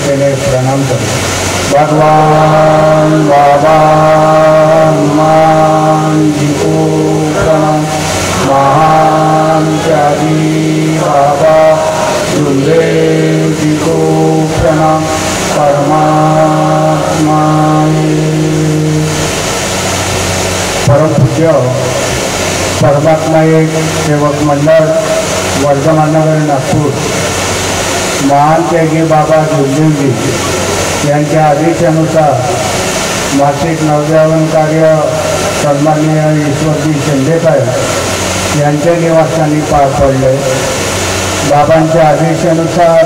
नम्रतेने प्रणाम करतो। भगवान बाबा हनुमान जी को प्रणाम। महान त्यागी बाबा गुरुदेव जी को प्रणाम। परमात्मा परम पूज्य परमात्मा एक सेवक मंडळ वर्धमाननगर नागपूर महान त्यागी बाबा गुरुदेवजी यांच्या आदेशानुसार मासिक नवजागरण कार्य सन्माननीय ईश्वरजी शिंदेसाहेब यांच्या निवासस्थानी पार पडले। बाबांच्या आदेशानुसार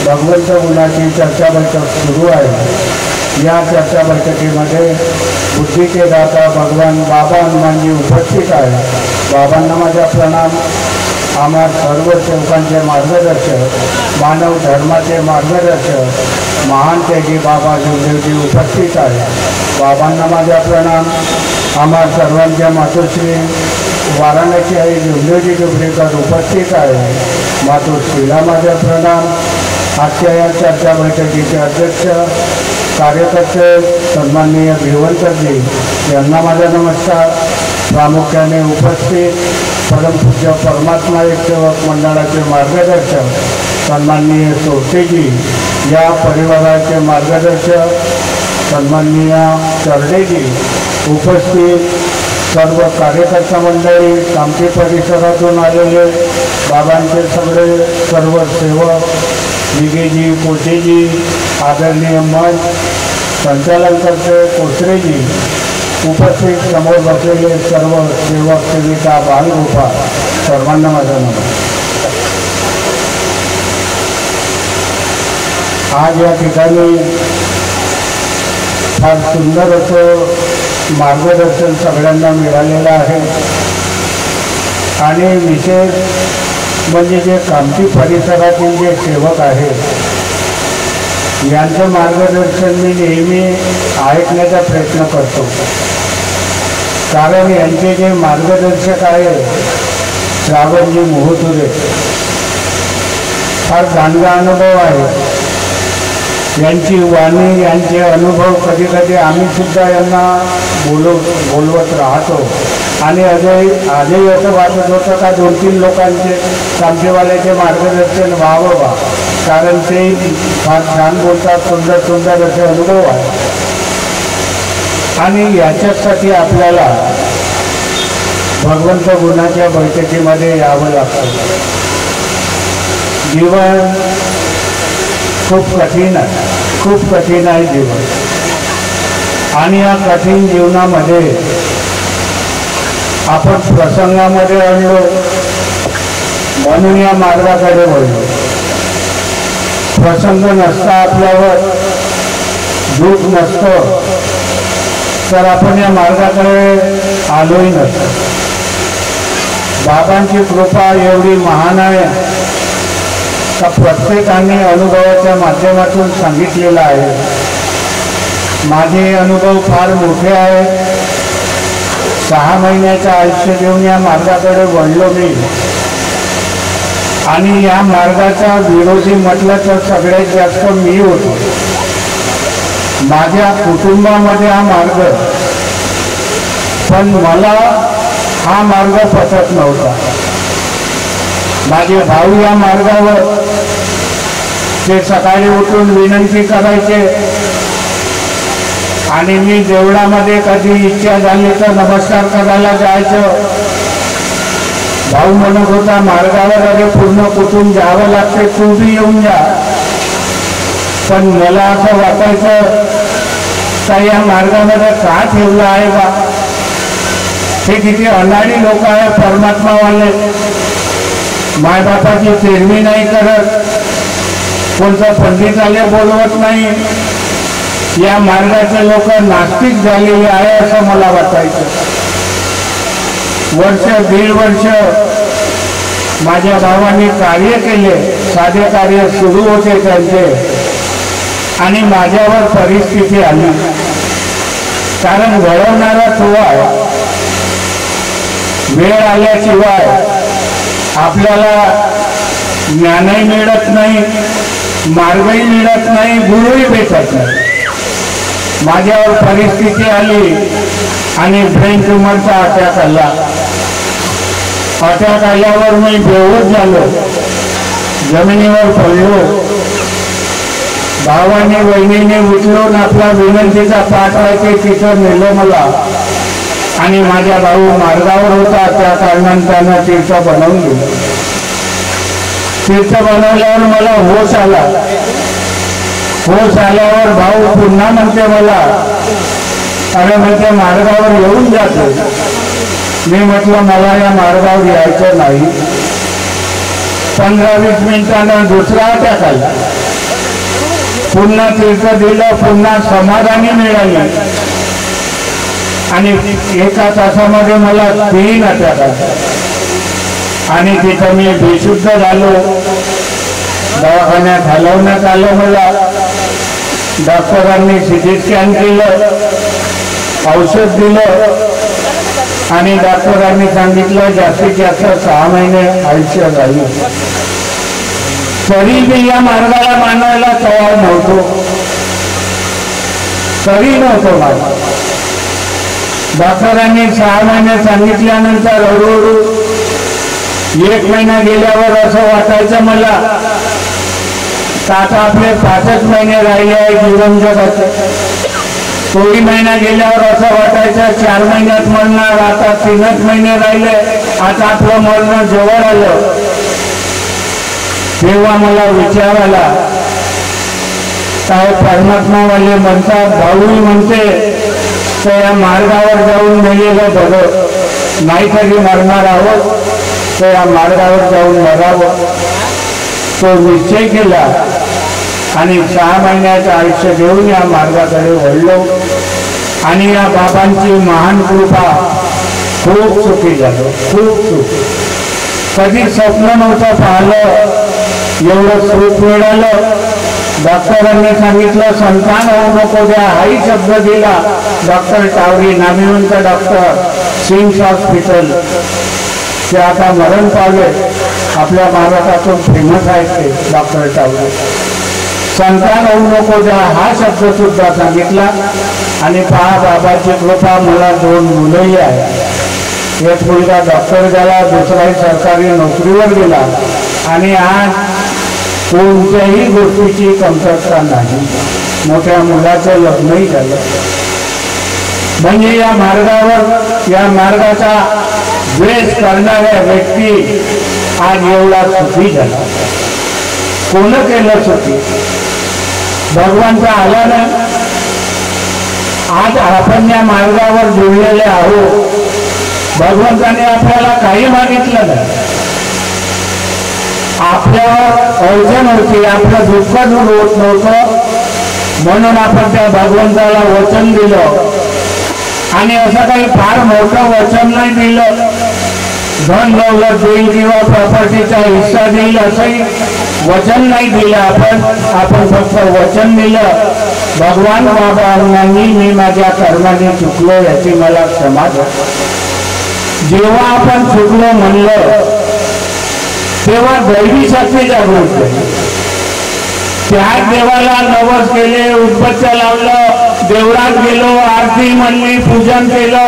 भगवंत गुणाची चर्चा बैठक सुरू आहे। या चर्चा बैठकीमध्ये बुद्धीचे दाता भगवान बाबा हनुमानजी उपस्थित आहे। बाबांना माझा प्रणाम। आम्हा सर्व सेवकांचे मार्गदर्शक, मानव धर्माचे मार्गदर्शक महान त्यागी बाबा गुरुदेवजी उपस्थित आहे। बाबांना माझा प्रणाम। आम्हा सर्वांच्या मातोश्री वाराणसी आई गुरुदेवजी डुबरेकर उपस्थित आहे। मातोश्रीला माझा प्रणाम। आजच्या या चर्चा बैठकीचे अध्यक्ष कार्यकर्ते सन्माननीय भिवंतजी यांना माझा नमस्कार। प्रामुख्याने उपस्थित परमपूज्य परमात्मा एक सेवक मंडळाचे मार्गदर्शक सन्माननीय सोटेजी, या परिवाराचे मार्गदर्शक सन्माननीय चर्डेजी, उपस्थित सर्व कार्यकर्ता मंडळी, कामठी परिसरातून आलेले बाबांचे सगळे सर्व सेवक, विगेजी, कोटेजी, आदरणीय मंच संचालन करते कोसरेजी, उपस्थित समोर बसलेले सर्व सेवक सेविका, बालगोपाळ, सर्वांना माझा नमस्कार। आज या ठिकाणी फार सुंदर असं मार्गदर्शन सगळ्यांना मिळालेलं आहे आणि विशेष म्हणजे जे कामठी परिसरातील जे सेवक आहेत यांचं मार्गदर्शन मी नेहमी ऐकण्याचा प्रयत्न करतो। कारण यांचे जे मार्गदर्शक आहेत श्रावणजी मोहतुरे, फार दांडगा अनुभव आहे यांची वाणी, यांचे अनुभव कधी कधी आम्ही सुद्धा यांना बोलवत राहतो आणि आजही असं वाटत होतं का 2-3 लोकांचे कामठीवाल्याचे मार्गदर्शन व्हावं बा, कारण ते फार छान बोलतात, सुंदर सुंदर असे अनुभव आहे आणि याच्यासाठी आपल्याला भगवंत गुणाच्या बैठकीमध्ये यावं लागतं। जीवन खूप कठीण आहे, खूप कठीण आहे जीवन आणि या कठीण जीवनामध्ये आपण प्रसंगामध्ये आणलो म्हणून या मार्गाकडे वळलो। प्रसंग नसता, आपल्यावर दुःख नसतं तर आपण या मार्गाकडे आलोही नसतो। बाबांची कृपा एवढी महान आहे का प्रत्येकाने अनुभवाच्या माध्यमातून सांगितलेला आहे। माझे अनुभव फार मोठे आहेत। 6 महिन्याचं आयुष्य घेऊन या मार्गाकडे वळलो मी आणि या मार्गाचा विरोधी म्हटलं तर सगळ्यात जास्त मी होतो। माझ्या कुटुंबामध्ये हा मार्ग, पण मला हा मार्ग पटत नव्हता। माझे भाऊ या मार्गावर ते सकाळी उठून विनंती करायचे आणि मी देवळामध्ये कधी इच्छा झाली तर नमस्कार करायला जायचं। भाऊ म्हणत होता मार्गावर अरे पूर्ण कुटुंब जावं लागते, तू बी येऊन जा। पण मला असं वाटायचं का या मार्गामध्ये का ठेवलं आहे बा, हे किती अनाडी लोक आहे परमात्मावाले, मायबापाची तेरवी नाही करत, कोणतं पंडिताले बोलवत नाही। या मार्गाचे लोक नास्तिक झालेले आहे असं मला वाटायचं। वर्ष 1.5 वर्ष माझ्या भावाने कार्य केले, साधे कार्य सुरू होते त्यांचे आणि माझ्यावर परिस्थिती आली, कारण वळवणारा तो आहे। वेळ आल्याशिवाय आपल्याला ज्ञानही मिळत नाही, मार्गही मिळत नाही, गुरुही भेटत नाही. माझ्यावर परिस्थिती आली आणि ब्रेन ट्युमरचा अटॅक आला. अटॅक आल्यावर मी बेहोश झालो, जमिनीवर पडलो. भावाने वहिनीने उचलून आपला विनंतीचा पाठ वाक्य तिथं नेलं मला. आणि माझा भाऊ मार्गावर होता, त्या कारणाने त्यानं तीर्थ बनवून दिलं. तीर्थ बनवल्यावर मला होश आला. होश आल्यावर भाऊ पुन्हा म्हणते मला, अरे म्हणते मार्गावर येऊन जातो. मी म्हटलं मला या मार्गावर यायचं नाही. 15-20 मिनिटांना दुसरा अटॅक आला. पुन्हा तीर्थ दिलं, पुन्हा समाधानी मिळाली. आणि 1 तासामध्ये मला 3 अटॅक आले. आणि तिथं मी बेशुद्ध झालो. दवाखान्यात हलवण्यात आलं मला. डॉक्टरांनी सिटी स्कॅन केलं, औषध दिलं आणि डॉक्टरांनी सांगितलं जास्तीत जास्त 6 महिने आयुष्य जाईल. तरी मी या मार्गाला मानायला तयार नव्हतो. तरी नव्हतो मला. डॉक्टरांनी 6 महिने सांगितल्यानंतर हळूहळू 1 महिना गेल्यावर असं वाटायचं मला आता आपले 5च महिने राहिले आहे जीवन जगाचे. तोही महिना गेल्यावर असं वाटायचं 4 महिन्यात मरणार, आता 3च महिने राहिले, आता आपलं मरण जवळ आलं. तेव्हा मला विचार आला, काय परमात्मावाले म्हणतात, भाऊही म्हणते तर या मार्गावर जाऊन मेलेलं बरं, नाहीतरी मरणार आहोत तर या मार्गावर जाऊन मरावं. तो निश्चय केला आणि 6 महिन्याचं आयुष्य घेऊन या मार्गाकडे वळलो. आणि या बाबांची महान कृपा, खूप सुखी झालो, खूप सुख. कधी स्वप्न नव्हतं पाहिलं एवढं सुख मिळालं. डॉक्टरांनी सांगितलं संतान होऊ नको द्या, हाही शब्द दिला. डॉक्टर टावरी, नामिवंत डॉक्टर, सिम्स हॉस्पिटल, ते आता मरण पावले. आपल्या महाराष्ट्रातून फेमस आहेत ते डॉक्टर टावरी. संतान होऊ नको द्या हा शब्द सुद्धा सांगितला. आणि पहा बाबाची कृपा, मला 2 मुलंही आहेत. एक मुलगा डॉक्टर झाला, दुसराही सरकारी नोकरीवर गेला. आणि आज कोणत्याही गोष्टीची कमतरता नाही. मोठ्या मुलाचं लग्नही झालं. म्हणजे या मार्गावर, या मार्गाचा द्वेष करणाऱ्या व्यक्ती आज एवढा सुखी झाला. कोण केलं सुखी? भगवंत आला ना. आज आपण या मार्गावर जुळलेले आहोत. भगवंताने आपल्याला काही मागितलं नाही. आपल्यावर अडचण होती, आपलं दुःख दूर होत नव्हतं, म्हणून आपण त्या भगवंताला वचन दिलं. आणि असं काही फार मोठं वचन नाही दिलं, धन दौलत देईल किंवा प्रॉपर्टीचा हिस्सा देईल असंही वचन नाही दिलं. आपण फक्त वचन दिलं, भगवान बाबांनी मी माझ्या कर्माने चुकलो याची मला क्षमा द्या. जेव्हा आपण चुकलो म्हणलं तेव्हा दैवी शक्ती जागृत झाली. त्याच देवाला नवस केले, उदबत्त्या लावलं, देवळात गेलो, आरती म्हणली, पूजन केलं,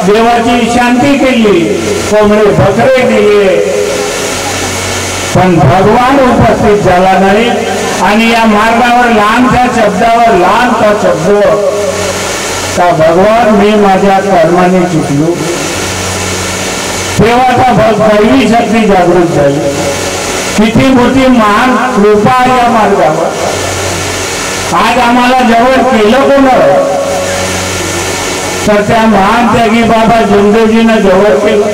देवाची शांती केली, कोंबडे बकरे दिले, पण भगवान उपस्थित झाला नाही. आणि या मार्गावर लहानशा शब्दावर, लहानसा शब्द का भगवान मी माझ्या कर्माने चुकलो, तेव्हा दैवी शक्ती जागृत झाली. किती मोठी महान कृपा या मार्गावर. आज आम्हाला जवळ केलं कोण तर त्या महान त्यागी बाबा जिंदेजीनं जवळ केलं.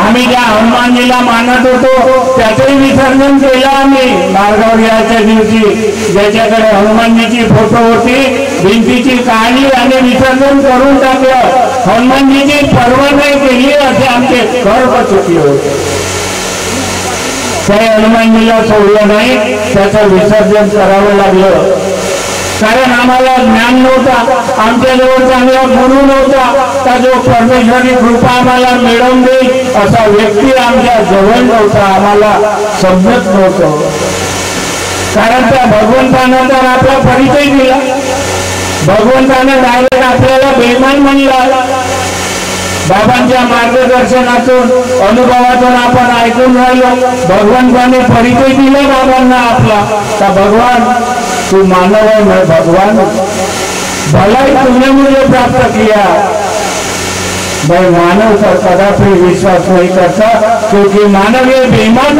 आम्ही ज्या हनुमानजीला मानत होतो त्याचंही विसर्जन केलं आम्ही मार्गावर यायच्या दिवशी. ज्याच्याकडे हनुमानजीची फोटो होती, भिंतीची कहाणी आणि विसर्जन करून टाकलं. हनुमानजीची पर्वा नाही केली असे आमचे गर्भ चुकले होते. काही हनुमानजीला सोडलं नाही, त्याचं विसर्जन करावं लागलं. कारण आम्हाला ज्ञान नव्हता, आमच्याजवळ चांगला गुरु नव्हता, का जो परमेश्वरी कृपा आम्हाला मिळवून देईल असा व्यक्ती आमच्या जवळ नव्हता, आम्हाला समजत नव्हतं. कारण त्या भगवंतानं तर आपला परिचय दिला. भगवंतानं डायरेक्ट आपल्याला बेईमान म्हणला. बाबांच्या मार्गदर्शनातून अनुभवातून आपण ऐकून राहिलो. भगवंताने परिचय दिला बाबांना आपला का भगवान तू मानव है मैं भगवान, भलाई तुमने मुझे प्राप्त किया. भाई मानव पर कदापि विश्वास नहीं करता क्योंकि मानव ये बेईमान.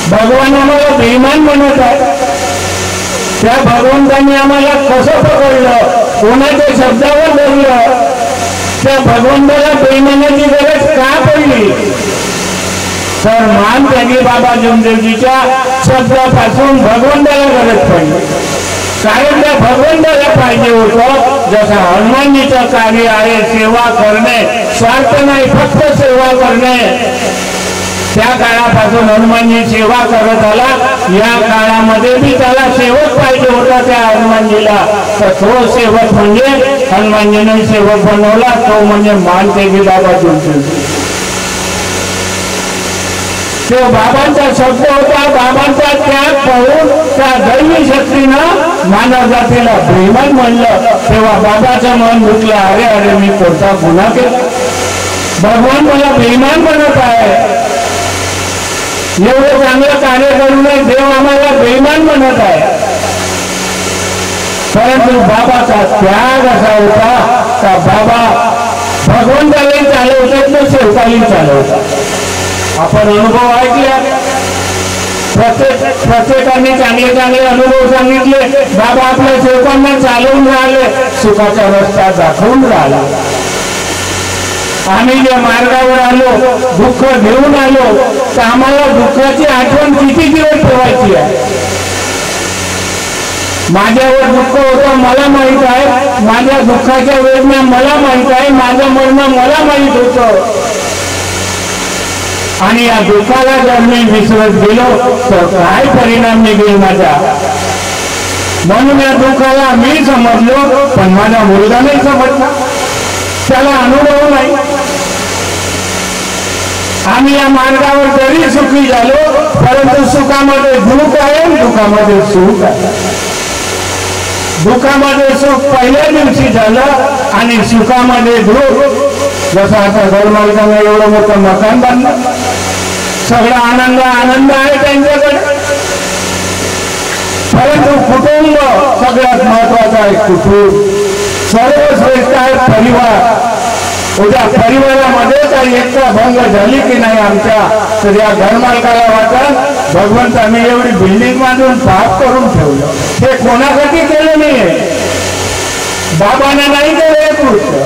भगवान आम्हाला बेईमान म्हणत आहे. त्या भगवंतांनी आम्हाला कसं पकडलं, कोणाच्या शब्दावर बोललं, त्या भगवंताला बेईमानाची गरज का पडली. तर मान त्यागी बाबा जमदेवजीच्या शब्दापासून भगवंताला गरज पडली. कारण त्या भगवंताला पाहिजे होतं जसं हनुमानजीचं कार्य आहे सेवा करणे, स्वार्थ नाही फक्त सेवा करणे. त्या काळापासून हनुमानजी सेवा करत आला. या काळामध्ये बी त्याला सेवक पाहिजे होता त्या हनुमानजीला. तर तो सेवक म्हणजे हनुमानजीने सेवक बनवला, तो म्हणजे मानतेगी बाबा जमदेवजी. तो बाबांचा शब्द होता. बाबांचा त्याग पाहून त्या दैवी शक्तीनं मानव जातीला बेईमान म्हणलं. तेव्हा बाबाचं मन दुखलं, अरे अरे मी कोणता गुन्हा केला, भगवान मला बेईमान म्हणत आहे. एवढं चांगलं कार्य करूनही देव आम्हाला बेईमान म्हणत आहे. परंतु बाबाचा त्याग असा होता का बाबा भगवंतालाही चालवतात तो सेवकालाही चालवतात. आपण अनुभव ऐकले, प्रत्येकाने चांगले चांगले अनुभव सांगितले. बाबा आपल्या सेवकांना चालवून राहिले, सुखाचा रस्ता दाखवून राहिला. आम्ही ज्या मार्गावर आलो, दुःख घेऊन आलो, तर आम्हाला दुःखाची आठवण किती दिवस ठेवायची आहे. माझ्यावर दुःख होतं मला माहित आहे, माझ्या दुःखाच्या वेदना मला माहित आहे, माझं मरण मला माहित होतं. आणि या दुःखाला जर मी विसरत गेलो तर काय परिणाम निघेल माझा. म्हणून या दुःखाला मी समजलो, पण माझा मुलगा नाही समजला, त्याला अनुभव नाही. आम्ही या मार्गावर तरी सुखी झालो, परंतु सुखामध्ये दुःख आहे, दुःखामध्ये सुख आहे. दुःखामध्ये सुख पहिल्या दिवशी झालं आणि सुखामध्ये दुःख. जसं आता घरमालकांना एवढं मोठं मकान बांधलं, सगळा आनंद आहे त्यांच्याकडे, परंतु कुटुंब सगळ्यात महत्वाचं आहे. कुटुंब सर्वश्रेष्ठ आहे परिवार. उद्या परिवारामध्ये काही एकता भंग झाली की नाही आमच्या, तर या घरमालकाला वाटत भगवंताने एवढी बिल्डिंग बांधून पाप करून ठेवलं. हे कोणासाठी केलं नाहीये, बाबाने नाही केलं. कृत्य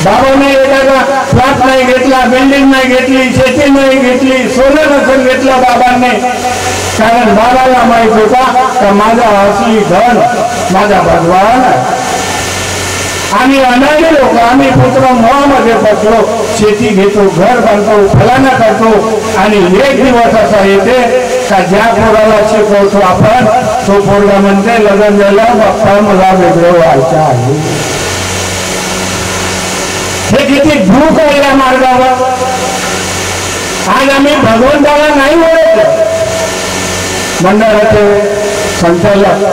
बाबाने एखादा फ्लॅट नाही घेतला, बिल्डिंग नाही घेतली, शेती नाही घेतली, सोनं नसून घेतलं बाबांनी. कारण बाबाला माहित होता का माझा असली धन माझा भगवान आहे. आम्ही अनाडी लोक, आम्ही पुत्र मोहामध्ये बसलो, शेती घेतो, घर बांधतो, फलाना करतो, आणि एक दिवस असा येते का ज्या पोराला शिकवतो आपण तो पोरगा म्हणते लग्न झालं बाप्पा मला वेगळं व्हायचं आहे. हे किती दुःख आहे या मार्गावर. आज आम्ही भगवंताला नाही ओळखलं. मंडळाचे संचालक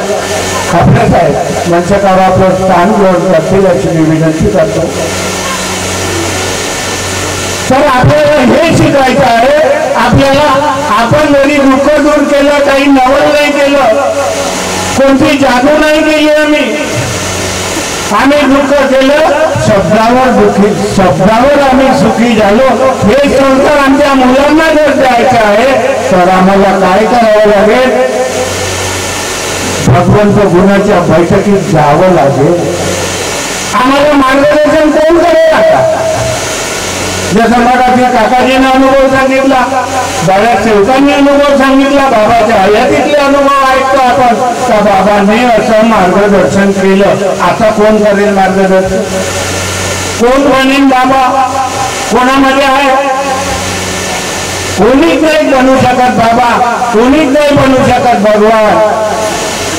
खापरे साहेब मंचकावर आपलं स्थान ग्रहण करतील अशी मी विनंती करतो. तर आपल्याला हे शिकायचं आहे, आपल्याला आपण जरी दुःख दूर केलं, काही नवल नाही केलं, कोणती जादू नाही केली, आम्ही दुःख केलं, शब्दावर आम्ही सुखी झालो. हे संस्कार आमच्या मुलांना जर द्यायचं आहे तर आम्हाला काय करावं लागेल, भगवंत गुणाच्या बैठकीत जावं लागेल. आम्हाला मार्गदर्शन कोण करेल आता. जसं मगाशी काकाजीने अनुभव सांगितला, बऱ्याच सेवकांनी अनुभव सांगितला, बाबाच्या हयातीतले अनुभव ऐकतो आपण का बाबांनी असं मार्गदर्शन केलं. आता कोण करेल मार्गदर्शन, कोण म्हणेन बाबा कोणामध्ये आहे. कोणीच नाही बनू शकत बाबा, कोणीच नाही बनू शकत भगवान.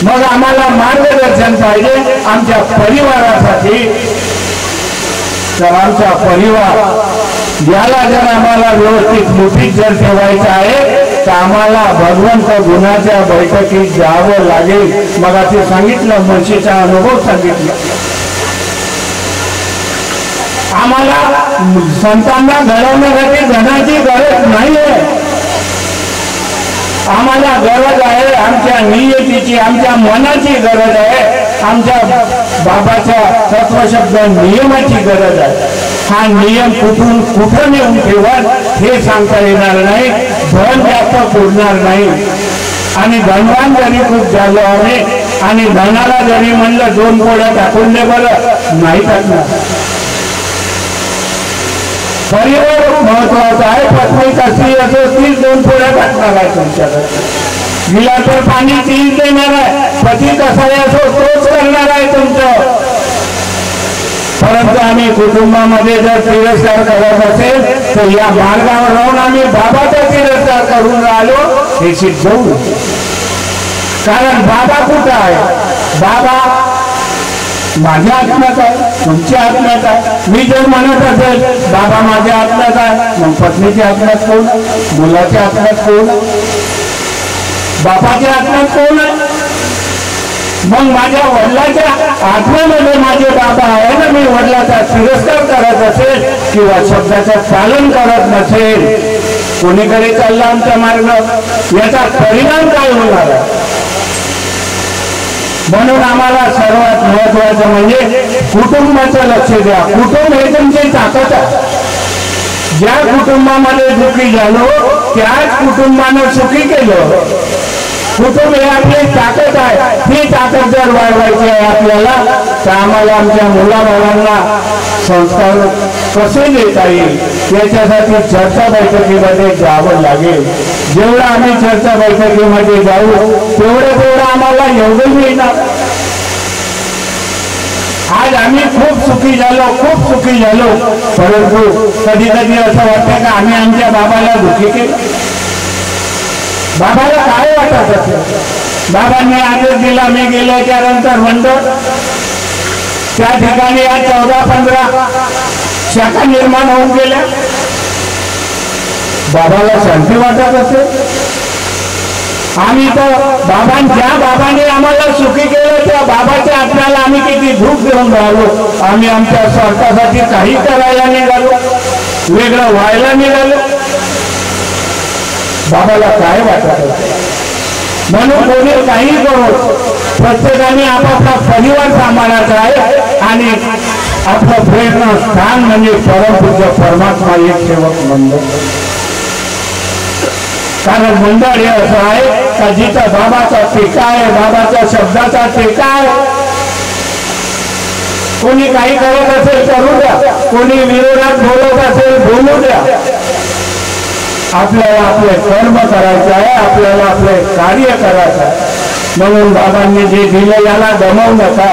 मग आम्हाला मार्गदर्शन पाहिजे आमच्या परिवारासाठी. तर आमचा परिवार याला जर आम्हाला व्यवस्थित मुठीत जर ठेवायचा आहे तर आम्हाला भगवंत गुणाच्या बैठकीत जावं लागेल. मग ते सांगितलं, म्हशीचा अनुभव सांगितला. आम्हाला संतांना घडवण्यासाठी धनाची गरज नाही आहे. आम्हाला गरज आहे आमच्या नियतीची, आमच्या मनाची गरज आहे, आमच्या बाबाच्या तत्वशब्द नियमाची गरज आहे. हा नियम कुठं नेऊन ठेवल हे सांगता येणार नाही. धन जास्त पुरणार नाही आणि धनवान जरी खूप झालो आम्ही आणि धनाला जरी म्हणलं 2 पोळ्या टाकून दे बरं, नाही टाकणार. परिवार महत्वाचा आहे. पत्नी कशी असो तीच 2 पोळ्या टाकणार आहे तुमच्याकडे. गिलासभर पाणी तीच देणार आहे. पती कसाही असो तोच करणार आहे तुमचं. परंतु आम्ही कुटुंबामध्ये जर तिरस्कार करत असेल तर या मार्गावर राहून आम्ही बाबाचा तिरस्कार करून राहिलो हे सिद्ध होईल. कारण बाबा कुठं आहे? बाबा माझ्या आत्म्यात आहे, तुमच्या आत्म्यात आहे. मी जर म्हणत असेल बाबा माझ्या आत्म्यात आहे, मग पत्नीच्या आत्म्यात कोण? मुलाच्या आत्म्यात कोण? बापाच्या आत्म्यात कोण आहे? मग माझ्या वडिलाच्या आत्म्यामध्ये माझे बाबा आहे ना. मी वडिलाचा तिरस्कार करत असेल किंवा शब्दाचं पालन करत नसेल, कोणीकडे चालला आमचा मार्ग, याचा परिणाम काय होणार आहे? म्हणून आम्हाला सर्वात महत्वाचं म्हणजे कुटुंबाचं लक्ष द्या. कुटुंब हे तुमची ताकद आहे. ज्या कुटुंबामध्ये दुःखी झालो त्याच कुटुंबानं सुखी केलं. कुटुंब हे आपली ताकद आहे. ही ताकद जर वाढवायची आहे आपल्याला तर आम्हाला आमच्या मुलाबाळांना संस्कार कसे देता येईल याच्यासाठी चर्चा बैठकीमध्ये जावं लागेल. जेवढं आम्ही चर्चा बैठकीमध्ये जाऊ तेवढं आम्हाला एवढं मिळणार. आज आम्ही खूप सुखी झालो, परंतु कधी कधी असं वाटतं का आम्ही आमच्या बाबाला दुःखी केलं. बाबाला काय वाटत असेल? बाबांनी आदेश दिला, मी गेल्याच्या नंतर म्हणतो त्या ठिकाणी आज 14-15 शाखा निर्माण होऊन गेल्या. बाबाला शांती वाटत असेल? आम्ही तर ज्या बाबाने आम्हाला सुखी केलं त्या बाबाच्या आत्म्याला आम्ही किती दुःख देऊन राहिलो. आम्ही आमच्या स्वार्थासाठी काही करायला निघालो, वेगळं व्हायला निघालो. बाबाला काय वाटत? म्हणून कोणी काही करो, प्रत्येकाने आपापला परिवार सांभाळायचा आहे आणि आपलं प्रेरणास्थान म्हणजे परमपूज्य परमात्मा एक सेवक मंडळ. कारण मंडळ हे असं आहे का जिथं बाबाचा टेका आहे, बाबाच्या शब्दाचा टेका आहे. कोणी काही करत असेल करू द्या, कोणी विरोधात बोलत असेल बोलू द्या. आपल्याला आपले कर्म करायचे आहे, आपल्याला आपले कार्य करायचं आहे. म्हणून बाबांनी जे दिलं याला गमावू नका.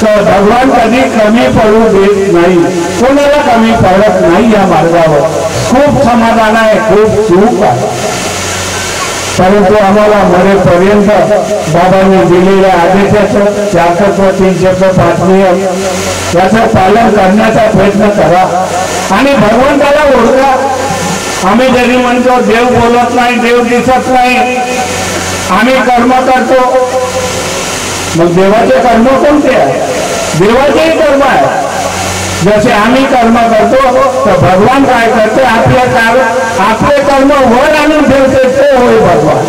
तर भगवान कधी कमी पडू देत नाही, कोणाला कमी पडत नाही. या मार्गावर खूप समाधान आहे, खूप सुख आहे. परंतु आम्हाला मरेपर्यंत बाबांनी दिलेल्या आदेशाचं 4 तत्व 3 शब्द 5 नियम याचं पालन करण्याचा प्रयत्न करा आणि भगवंताला ओळखा. आम्ही जरी म्हणतो देव बोलत नाही, देव दिसत नाही, आम्ही कर्म करतो. मग देवाचे कर्म कोणते आहे? देवाचेही कर्म आहे. जसे आम्ही कर्म करतो तर भगवान काय करते? आपले कर्म वर आणून ठेवते, ते होय भगवान.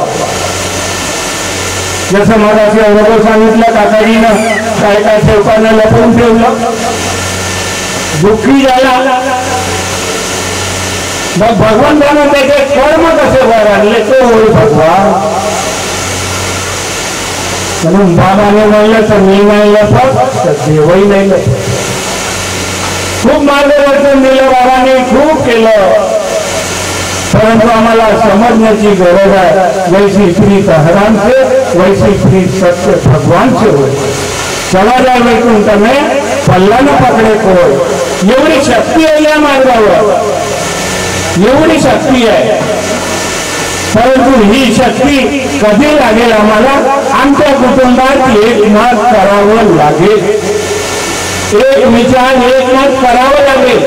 जसं मगाशी अनुभव सांगितलं काकाजीनं, काय सेवकानं लपवून ठेवलं, दुःखी झाला. मग भगवंतानं त्याचे कर्म कसे वर आणले? ते होय भगवान. म्हणून बाबाने म्हणलं तर मी नाही लपत, तर देवही नाही लपत. खूप मार्गदर्शन दिलं बाबांनी, खूप केलं, परंतु आम्हाला समजण्याची गरज आहे. वैसी प्रीत हराम से, वैसी प्रीत सत्य भगवान से हो. चला जाए वैकुंठ में पल्ला न पकडे कोण. एवढी शक्ती आहे या मार्गावर, एवढी शक्ती आहे. परंतु ही शक्ती कधी लागेल? आम्हाला आमच्या कुटुंबात एकमत करावं लागेल, एक विचार एकमत करावं लागेल.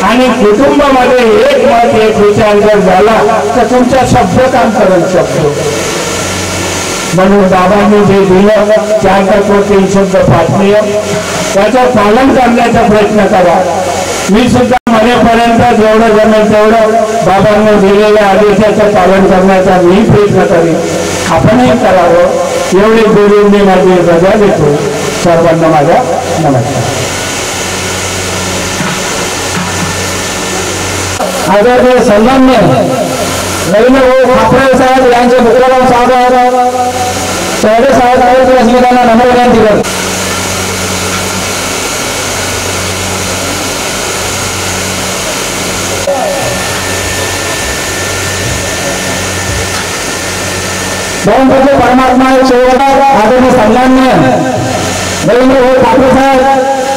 आणि कुटुंबामध्ये एक मत एक विचार जर झाला तर तुमचा शब्द काम करेल शब्द. म्हणून बाबांनी जे दिलं 4 तत्व 3 शब्द पाठनीय त्याचं पालन करण्याचा प्रयत्न करा. मी सुद्धा मरेपर्यंत जेवढं जमेल तेवढं बाबांनी दिलेल्या आदेशाचं पालन करण्याचा मी प्रयत्न करेन. आपणही करावं एवढी बोलून मी माझी रजा देतो. सर्वांना माझा नमस्कार. आदरणीय सन्मान्य रवींद्र भाऊ ठाकरे साहेब यांचे मित्रभाव साहेब चौधरी साहेब अस्मितांना नम्र विनंती करतो. परमात्मा आदरणीय सन्मान्य रवींद्र भाऊ ठाकरे साहेब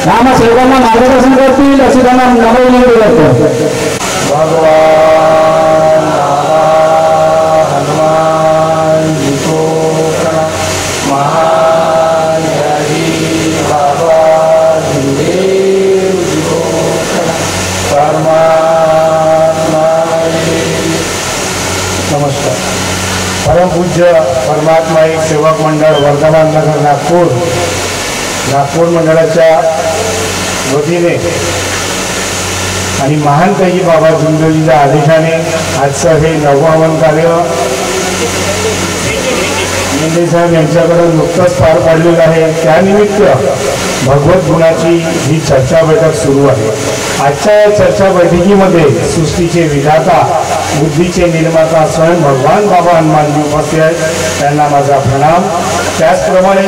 आम्हा सेवकांना मार्गदर्शन करतील अशी त्यांना नम्र विनंती करतो. भगवान हनुमान जी को महान बाबा देव जी को परमात्मा. नमस्कार. परमपूज्य परमात्मा एक सेवक मंडळ वर्धमान नगर नागपूर मंडळाच्या वतीने आणि महानताई बाबा झुंजोलीच्या आदेशाने आजचं हे 9वे कार्य मेंढे साहेब यांच्याकडून नुकतंच पार पाडलेलं आहे. त्यानिमित्त भगवत गुणाची ही चर्चा बैठक सुरू आहे. आजच्या या चर्चा बैठकीमध्ये सृष्टीचे विधाता बुद्धीचे निर्माता स्वयं भगवान बाबा हनुमानजी उपस्थित आहेत. त्यांना माझा प्रणाम. त्याचप्रमाणे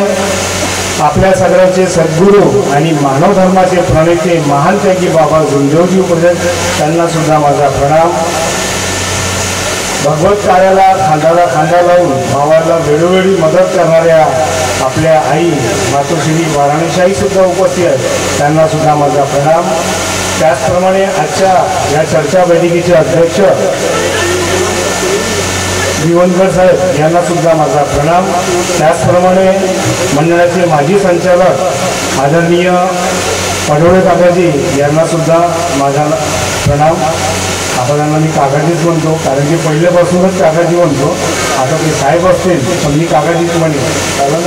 आपल्या सगळ्यांचे सद्गुरू आणि मानव धर्माचे प्रणेते महानत्यागी बाबा झुंजोजी उपस्थित त्यांना सुद्धा माझा प्रणाम. भगवत कार्याला खांद्याला खांदा लावून भावाला वेळोवेळी मदत करणाऱ्या आपल्या आई मातोश्री वाराणसीई सुद्धा उपस्थित आहेत. त्यांना सुद्धा माझा प्रणाम. त्याचप्रमाणे आजच्या या चर्चा बैठकीचे अध्यक्ष दिवनकर साहेब यांना सुद्धा माझा प्रणाम. त्याचप्रमाणे मंडळाचे माजी संचालक आदरणीय पडोळे काकाजी यांना सुद्धा माझा प्रणाम. आपल्याला मी काकाजीच म्हणतो कारण की पहिल्यापासूनच काकाजी म्हणतो. आता ते साहेब असतील पण मी काकाजीच म्हणेन. कारण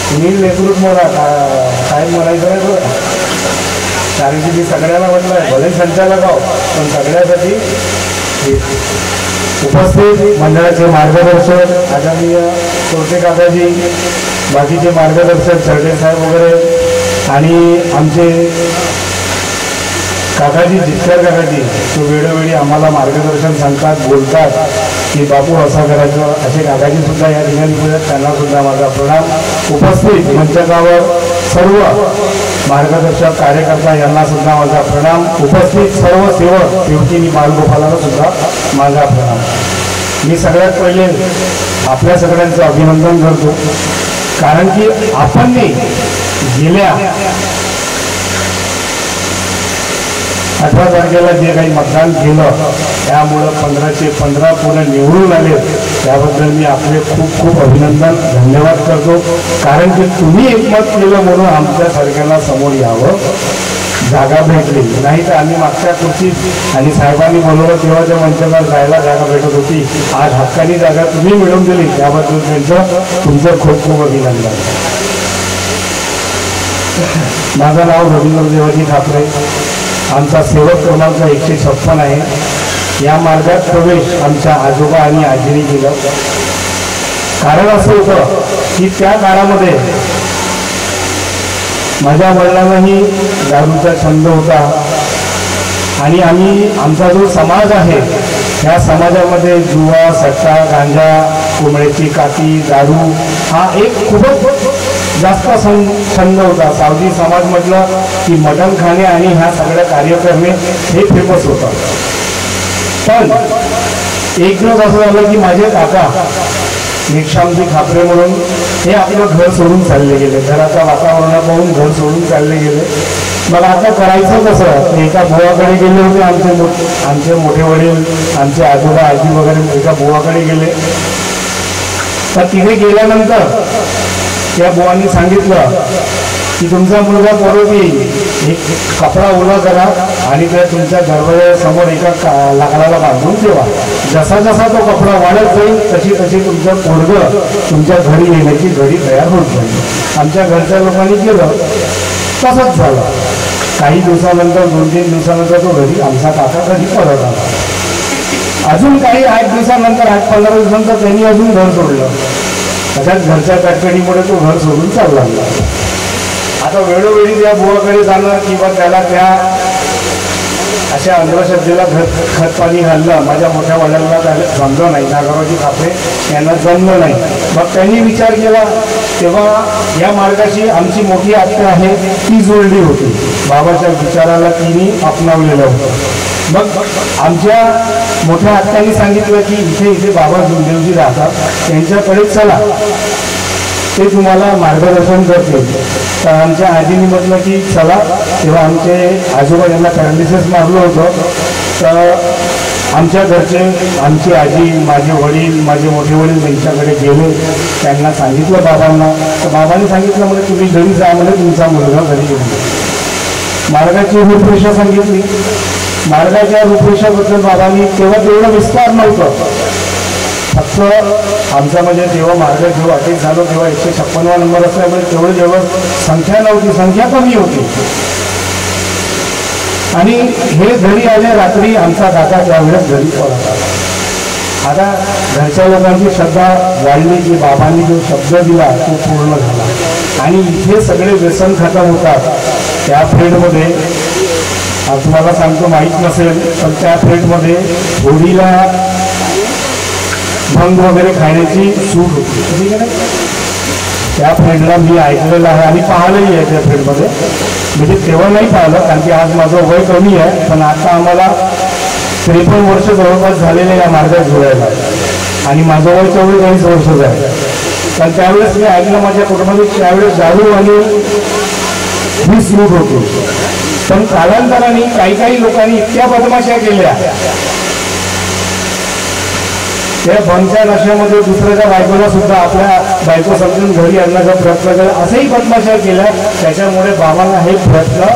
तुम्ही नेतृत्व म्हणा साहेब म्हणायचं नाही बरं. कारण की मी सगळ्यांना म्हटलं आहे भले संचालक आहो पण सगळ्यासाठी उपस्थित मंडळाचे मार्गदर्शक आदरणीय तोटे काकाजी, बाकीचे मार्गदर्शक सरडे साहेब वगैरे आणि आमचे काकाजी जितकर काकाजी तो वेळोवेळी आम्हाला मार्गदर्शन सांगतात बोलतात की बापू असं करायचं असे काकाजी सुद्धा या ठिकाणी बोलतात. त्यांना सुद्धा माझा प्रणाम. उपस्थित मंचकावर सर्व मार्गदर्शक कार्यकर्ता यांना सुद्धा माझा प्रणाम. उपस्थित सर्व सेवक सेवकिनी बालगोपालांना सुद्धा माझा प्रणाम. मी सगळ्यात पहिले आपल्या सगळ्यांचं अभिनंदन करतो कारण की आपण गेल्या 18 तारखेला जे काही मतदान केलं त्यामुळं 15चे 15 पुणे निवडून आले. त्याबद्दल मी आपले खूप खूप अभिनंदन धन्यवाद करतो. कारण की तुम्ही एकमत केलं म्हणून आमच्या सरकारला समोर यावं जागा भेटली. नाही तर आम्ही मागच्या खुर्चीत आणि साहेबांनी बोलवलं तेव्हाच्या मंचाला जायला जागा भेटत होती. आज हक्कानी जागा तुम्ही मिळवून दिली त्याबद्दल तुमचं खूप खूप अभिनंदन. माझं नाव रवींद्र देवाजी ठाकरे. आमचा सेवक क्रमांक 156 आहे. या मार्गात प्रवेश आमच्या आजोबा आणि आजीने केलं. कारण असं होतं की त्या काळामध्ये माझ्या वडिलांनाही दारूचा छंद होता आणि आमचा जो समाज आहे त्या समाजामध्ये जुवा सट्टा गांजा कोंबड्याची काठी दारू हा एक खूपच जास्त छंद होता. सावजी समाज म्हटलं की मटण खाणे आणि ह्या सगळ्या कार्य करणे हे फेमस होतं. पण एक दिवस असं झालं की माझे काका निक्षामजी खापरे म्हणून हे आपलं घर सोडून चालले गेले. घराच्या वातावरणा पाहून घर सोडून चालले गेले. मला आता करायचं कसं एका बुवाकडे गेले होते. आमचे मोठे वडील आमचे आजोबा आजी वगैरे एका बुवाकडे गेले. तर तिथे गेल्यानंतर त्या बुवांनी सांगितलं की तुमचा मुलगा परत येईल, एक कपडा ओला करा आणि त्या तुमच्या दरवाजासमोर एका लाकडाला बांधून ठेवा. जसा जसा तो कपडा वाढत जाईल तशी तशी तुमचं पोरगं तुमच्या घरी येण्याची घडी तयार होत जाईल. आमच्या घरच्या लोकांनी केलं, तसंच झालं. काही दिवसानंतर 2-3 दिवसानंतर तो घरी आमचा काका घरी परत आला. अजून काही 8 दिवसानंतर 8-15 दिवसानंतर त्यांनी अजून घर सोडलं. तशाच घरच्या कटकटीमुळे तो घर सोडून चालला. आता वेळोवेळी त्या बुवाकडे जाणं किंवा त्याला त्या अशा अंधश्रद्धेला खत पाणी घालणं माझ्या मोठ्या वडिलांना जमलं नाही. नागरावजी खापरे यांना जमलं नाही. मग त्यांनी विचार केला. तेव्हा या मार्गाशी आमची मोठी आत्या आहे ती जोडली होती. बाबाच्या विचाराला तिने अपनावलेलं होतं. मग आमच्या मोठ्या आत्याने सांगितलं की इथे इथे बाबा जुमदेवजी राहतात, त्यांच्याकडे चला, ते तुम्हाला मार्गदर्शन करतील. तर आमच्या आजीने म्हटलं की चला. तेव्हा आमचे आजोबा यांना पॅरालिसिस मारलं होतं. तर आमच्या घरचे, आमची आजी, माझे वडील, माझे मोठे वडील त्यांच्याकडे गेले. त्यांना सांगितलं बाबांना. तर बाबांनी सांगितलं म्हणजे तुम्ही घरी जा, म्हणजे तुमचा मुलगा घरी येईल. मार्गाची रूपरेषा सांगितली. मार्गाच्या रूपरेषाबद्दल बाबांनी तेव्हा तेवढं विस्तार नव्हतं. फक्त आमचा म्हणजे तेव्हा मार्ग जेव्हा अटॅक झालो तेव्हा 156वा नंबर असल्यामुळे तेवढं जेव्हा संख्या नव्हती, संख्या कमी होती. आणि हे घरी आले रात्री. आमचा काका त्यावेळेस घरी परत आला. आता घरच्या लोकांची श्रद्धा वाढली की बाबांनी जो शब्द दिला तो पूर्ण झाला. आणि इथे सगळे व्यसन खतम होतात. त्या पिरियडमध्ये तुम्हाला सांगतो, माहीत नसेल पण त्या पिरियडमध्ये होळीला भंग वगैरे खाण्याची सूट होती. ठीक आहे ना. त्या फ्रेंडला मी ऐकलेलं आहे आणि पाहिलंही आहे त्या फ्रेंडमध्ये. म्हणजे तेव्हा नाही पाहिलं कारण की आज माझं वय कमी आहे, पण आता आम्हाला 53 वर्ष जवळपास झालेले या मार्गात जोडायला. आणि माझं वय 44 वर्षच आहे. पण त्यावेळेस मी ऐकलं माझ्या कुटुंबात त्यावेळेस दारू आणि ही सूट होती. पण कालांतराने काही लोकांनी इतक्या बदमाशा केल्या, त्या भंगच्या नशेमध्ये दुसऱ्याच्या बायकोला सुद्धा आपल्या बायको समजून घरी आणण्याचा प्रयत्न केला, असंही बदमाशा केल्या. त्याच्यामुळे बाबांना हे प्रयत्न,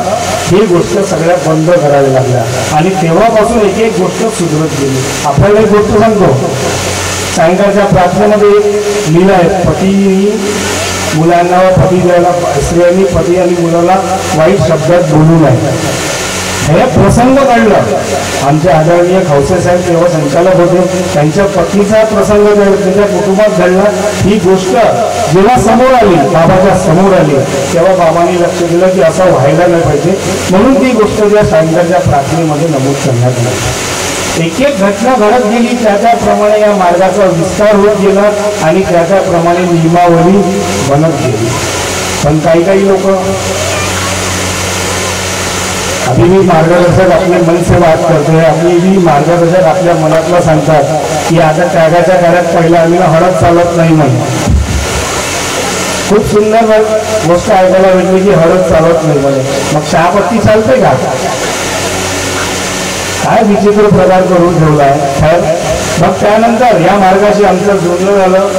ही गोष्ट सगळ्या बंद करावी लागल्या. आणि तेव्हापासून एक एक गोष्ट सुधरत गेली. आपल्याला एक गोष्ट सांगतो, सायंकाळच्या प्रार्थनेमध्ये एक लिहिलं आहे, पतीनी मुलांना पती द्यायला, स्त्रियांनी पती आणि मुलाला वाईट शब्दात बोलू नये. हे प्रसंग घडलं. आमचे आदरणीय खवसे साहेब तेव्हा संचालक होते, त्यांच्या पत्नीचा प्रसंग त्यांच्या कुटुंबात घडला. ही गोष्ट जेव्हा समोर आली, बाबाच्या समोर आली, तेव्हा बाबांनी लक्ष दिलं की असं व्हायला नाही पाहिजे. म्हणून ती गोष्ट त्या सायंकाळच्या प्रार्थनेमध्ये नमूद करण्यात आली. एक एक घटना घडत गेली, त्याप्रमाणे या मार्गाचा विस्तार होत गेला आणि त्याप्रमाणे नियमावली बनत गेली. पण काही लोक अभी भी मार्गदर्शक आपले मन से बात करते हैं. आपली भी मार्गदर्शक आपल्या मनातला सांगतात की आता त्यागाच्या काळात पहिला आम्ही हळद चालत नाही म्हणून. खूप सुंदर गोष्ट ऐकायला भेटली की हळद चालत नाही म्हणे. मग चहापत्ती चालते का? काय विचित्र प्रकार करून ठेवलाय. मग त्यानंतर या मार्गाशी आमचं जोडलं झालं.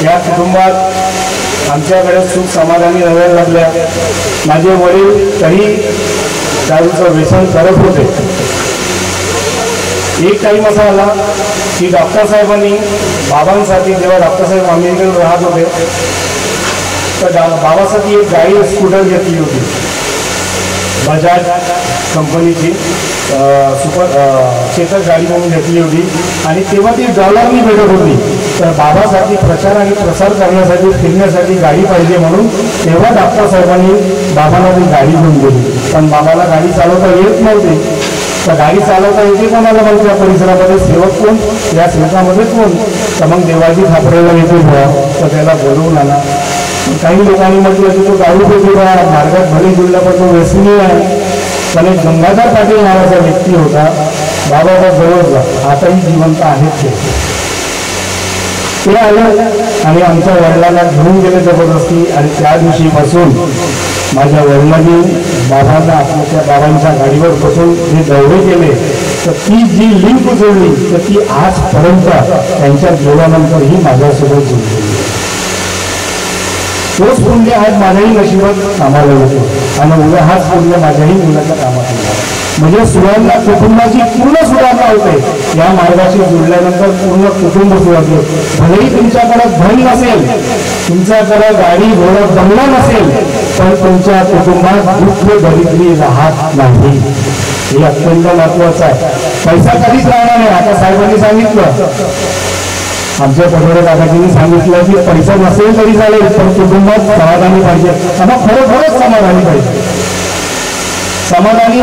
या कुटुंबात आमच्याकडे सुख समाधानी राहायला लागल्या. माझे वडील तरी दारूचं व्यसन करत होते. एक टाईम असा आला की डॉक्टर साहेबांनी बाबांसाठी, जेव्हा डॉक्टर साहेब अमेरिकेत राहत होते, तर बाबासाठी एक गाडी स्कूटर घेतली होती, बजाज कंपनीची सुपर चेतक गाडी म्हणून घेतली होती. आणि तेव्हा ती डॉलरनी भेटत होती. तर बाबासाठी प्रचार आणि प्रसार करण्यासाठी, फिरण्यासाठी गाडी पाहिजे म्हणून तेव्हा डॉक्टर साहेबांनी बाबांना ती गाडी घेऊन दिली. पण बाबाला गाडी चालवता येत नव्हती. तर गाडी चालवता येते कोणाला मग त्या परिसरामध्ये? सेवक कोण? या सेवकामध्ये कोण? तर मग देवाजी खापरेला येते बुवा, तर त्याला बोलवून आणा. काही लोकांनी म्हटलं की तो दारू पेटी मार्गात भले जुळला, पण तो व्यसनी आहे. पण एक गंगाधर पाटील नावाचा व्यक्ती होता, बाबाचा जवळचा, आताही जिवंत आहेत ते आले आणि आमच्या वडिलांना घेऊन गेले जबरदस्ती. आणि त्या दिवशीपासून माझ्या वडिलांनी बाबांना आपल्या बाबांच्या गाडीवर बसून जे दौरे केले, तर ती जी लिंक जोडली तर ती आजपर्यंत त्यांच्या जीवनानंतरही माझ्यासोबत जोडली. तोच पुण्य आज माझ्याही नशिबात कामाला येतो आणि उद्या हाच पुण्य माझ्याही मुलाच्या कामात येणार. म्हणजे सुधारणा कुटुंबाची पूर्ण सुधारणा होते. या मार्गाशी जुळल्यानंतर पूर्ण कुटुंब सुधारते. भलेही तुमच्याकडे धन नसेल, तुमच्याकडे गाडी घोडा बंगला नसेल, पण तुमच्या कुटुंबात दुःख दरिद्री राहत नाही. हे अत्यंत महत्वाचं आहे. पैसा कधीच राहणार नाही. आता साहेबांनी सांगितलं, आमच्या पटोळे काकाजींनी सांगितलं की पैसा नसेल तरी चालेल, पण कुटुंबात समाधानी पाहिजे. आता खरोखरच समाधानी पाहिजे. समाधानी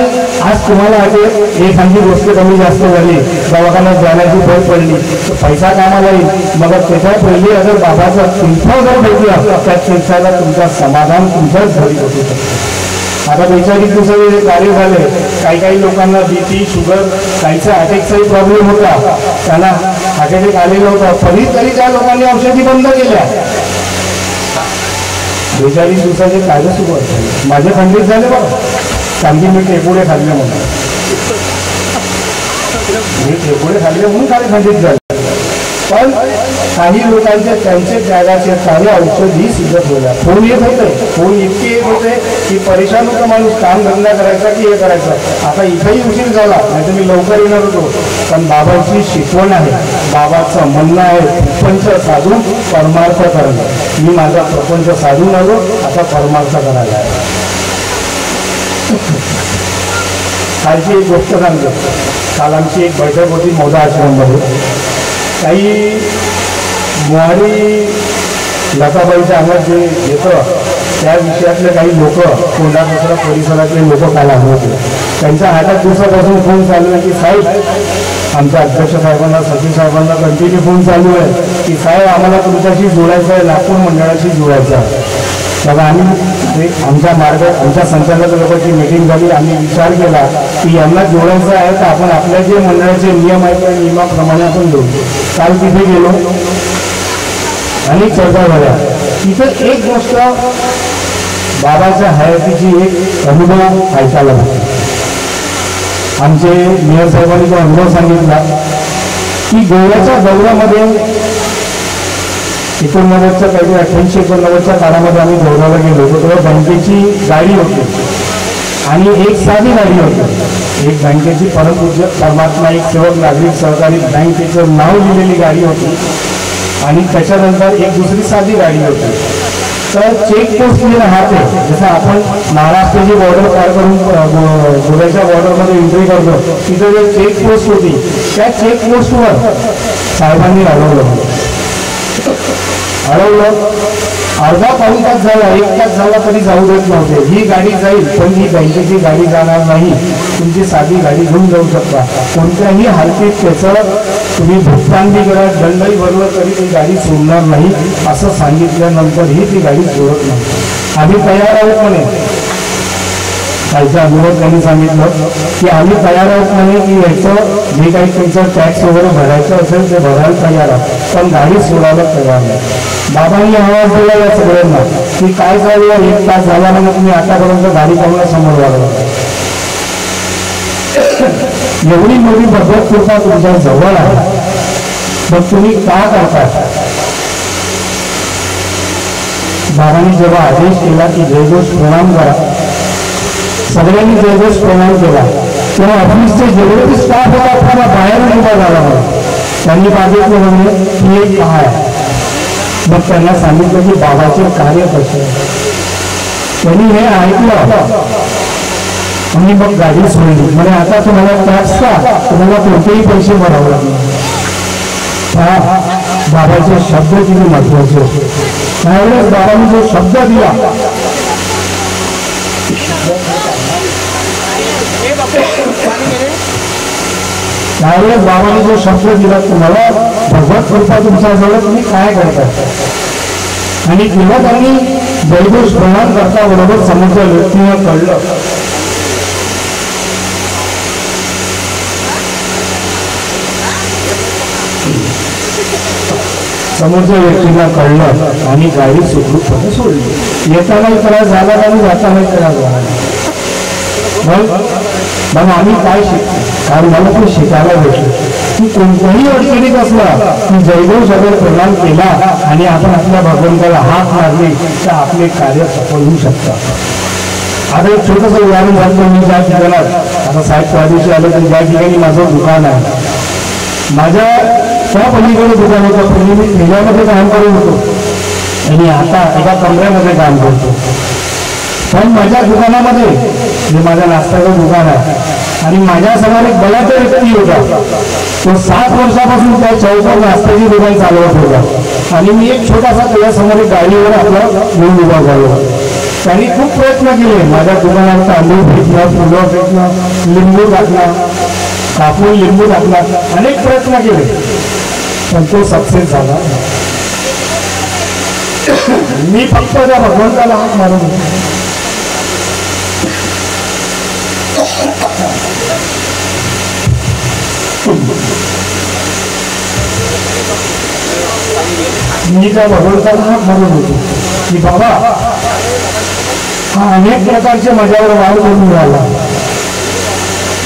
आज तुम्हाला आठवते एखादी गोष्ट कमी जास्त झाली, दवाखान्यात जाण्याची भर पडली, पैसा कामाला येईल. मग त्याच्या पहिले अगर बाबाचा तीर्थ जर भेटला, त्या तीर्थाला तुमचा समाधान तुमच्याच घरी होऊ शकतो. आता वैचारिक दुसरे कार्य झाले, काही लोकांना बीपी शुगर काहीचा अटॅकचाही प्रॉब्लेम होता, त्यांना अटॅक आलेला होता, तरी त्या लोकांनी औषधी बंद केल्या. वैचारिक दिवसाचे कार्य सुरू आहे. माझे खंडित झाले बघा, कारण की मी टेपुडे खाल्ले म्हणून. मी टेपुडे खाल्ले म्हणून कार्य खंडित झाले. पण काही लोकांचे त्यांचे त्यागाचे कार्य औषधी सिद्ध ठेवल्या. फोन येत होते, फोन इतके येत होते की परेशान होतं माणूस, काम धंदा करायचा की हे करायचं. आता इथेही उशीर झाला, नाही तर मी लवकर येणार होतो. पण बाबाची शिकवण आहे, बाबाचं म्हणणं आहे, प्रपंच साधून परमार्थ करणं. मी माझा प्रपंच साधून आलो, आता परमार्थ करायला आहे. कालची एक गोष्ट सांगतो. काल आमची एक बैठक होती मोदा आश्रममध्ये. काही मुहारी लताबाईच्या अंगात जे येतं त्या विषयातले काही लोक, कोंढापूर परिसरातले लोक काल आले होते. त्यांच्या हातात दिवसापासून फोन चालू आहे की साहेब, आमच्या अध्यक्ष साहेबांना, सचिव साहेबांना कंटिन्यू फोन चालू आहे की साहेब आम्हाला तुमच्याशी जोडायचं आहे, नागपूर मंडळाशी जोडायचं आहे. तेव्हा आम्ही आमच्या आमच्या संचालक लोकांची मीटिंग झाली. आम्ही विचार केला की यांना जोडायचं आहे तर आपण आपल्या जे मंडळाचे नियम आहेत त्या नियमाप्रमाणे आपण जोडू. काल तिथे गेलो, अनेक चर्चा झाल्या. तिथं एक गोष्ट बाबाच्या हयातीची एक अनुभव ऐकायला भेटला. आमचे मेयर साहेबांनी तो अनुभव सांगितला की गोव्याच्या दौऱ्यामध्ये 89च्या काही 88-89च्या काळामध्ये आम्ही दौऱ्याला गेलो होतो. तेव्हा बँकेची गाडी होती आणि एक साधी गाडी होती. एक बँकेची परमपूज्य परमात्मा एक सेवक नागरिक सहकारी बँकेचं नाव लिहिलेली गाडी होती आणि त्याच्यानंतर एक दुसरी साधी गाडी होती. तर चेकपोस्ट जे राहते, जसं आपण महाराष्ट्राची बॉर्डर पार करून गोव्याच्या बॉर्डरमध्ये एंट्री करतो, तिथे जे चेकपोस्ट होती त्या चेकपोस्टवर साहेबांनी अडवलं. अर्धा पाऊण तास झाला, 1 तास झाला तरी जाऊ देत नव्हते. ही गाडी जाईल पण ही बँकेची गाडी जाणार नाही, तुमची साधी गाडी घेऊन जाऊ शकता. कोणत्याही हालतीत त्याचं तुम्ही भुगतान बी करा, दंडही भरलं तरी ती गाडी सोडणार नाही असं सांगितल्यानंतरही ती गाडी सोडत नाही. आम्ही तयार आहोत म्हणे. कालच्या अनुभव त्यांनी सांगितलं की आम्ही तयार आहोत म्हणे की याचं जे काही तुमचं टॅक्स वगैरे भरायचं असेल ते भरायला तयार आहोत, पण गाडी सोडायला तयार नाही. बाबांनी आवाज दिला या सगळ्यांना की काय झालं, 1 तास झाला म्हणजे तुम्ही आतापर्यंत गाडी पाहून समोर वाढवा. एवढी मोठी भगवत कृपा तुमच्या जवळ आहे, मग तुम्ही का करता? बाबांनी जेव्हा आदेश केला की जयघोष प्रणाम करा, सगळ्यांनी जयघोष प्रणाम केला. तेव्हा ऑफिसचे जेवढे स्टाफ होता त्याला बाहेरून उभा झाला होता. त्यांनी मागितलं म्हणजे ही एक काय. मग त्यांना सांगितलं की बाबाचे कार्य कसे. त्यांनी हे ऐकलं आणि मग गाडी सोडली. म्हणजे आता तुम्हाला टॅक्सचा तुम्हाला कोणतेही पैसे भरावे लागले. बाबाचे शब्द किती महत्वाचे होते. त्यावेळेस बाबांनी जो शब्द दिला, त्यावेळेस बाबांनी जो शब्द दिला, तुम्हाला भगवत कृपा तुमच्याजवळ, तुम्ही काय करता. आणि जेव्हा त्यांनी जयघोष प्रणाम करता बरोबर समोरच्या व्यक्तीला कळलं आणि गाडी सुखरूपपणे सोडली. येतानाही त्रास झाला आणि जातानाही त्रास झाला. मग आम्ही काय शिकतो, कारण मला पण शिकायला भेटलं की कोणत्याही अडचणीत असला की जयदेव सगळे प्रणाम केला आणि आपण आपल्या भगवंताला हात मारले तर आपले कार्य सफल होऊ शकतात. आता एक छोटंसं उदाहरण सांगतो. मी ज्या ठिकाणात आता साहेब स्वादिशी आलं तर ज्या ठिकाणी माझं दुकान आहे, माझ्या त्या पलीकडे दुकान होतं. पहिले मी ठेल्यामध्ये काम करत होतो आणि आता एका कमऱ्यामध्ये काम करतो. पण माझ्या दुकानामध्ये जे माझ्या नाश्त्याचं दुकान आहे आणि माझ्यासमोर एक बलाचा व्यक्ती होता. तो 7 वर्षापासून त्या चौकात नाश्त्याची दुकान चालवत होता आणि मी एक छोटासा त्याच्यासमोर गाडीवर आपला घेऊन उभा झालो. त्यांनी खूप प्रयत्न केले माझ्या दुकानात तांदूळ फेकणं, फुलं फेकणं, लिंबू टाकणं, कापून लिंबू टाकणं, अनेक प्रयत्न केले पण तो सक्सेस झाला. मी फक्त त्या भगवंताला हात मारून होतो. मी त्या भगवंताला हात मारून होतो की बाबा हा अनेक प्रकारचे माझ्यावर वाढ करून राहिला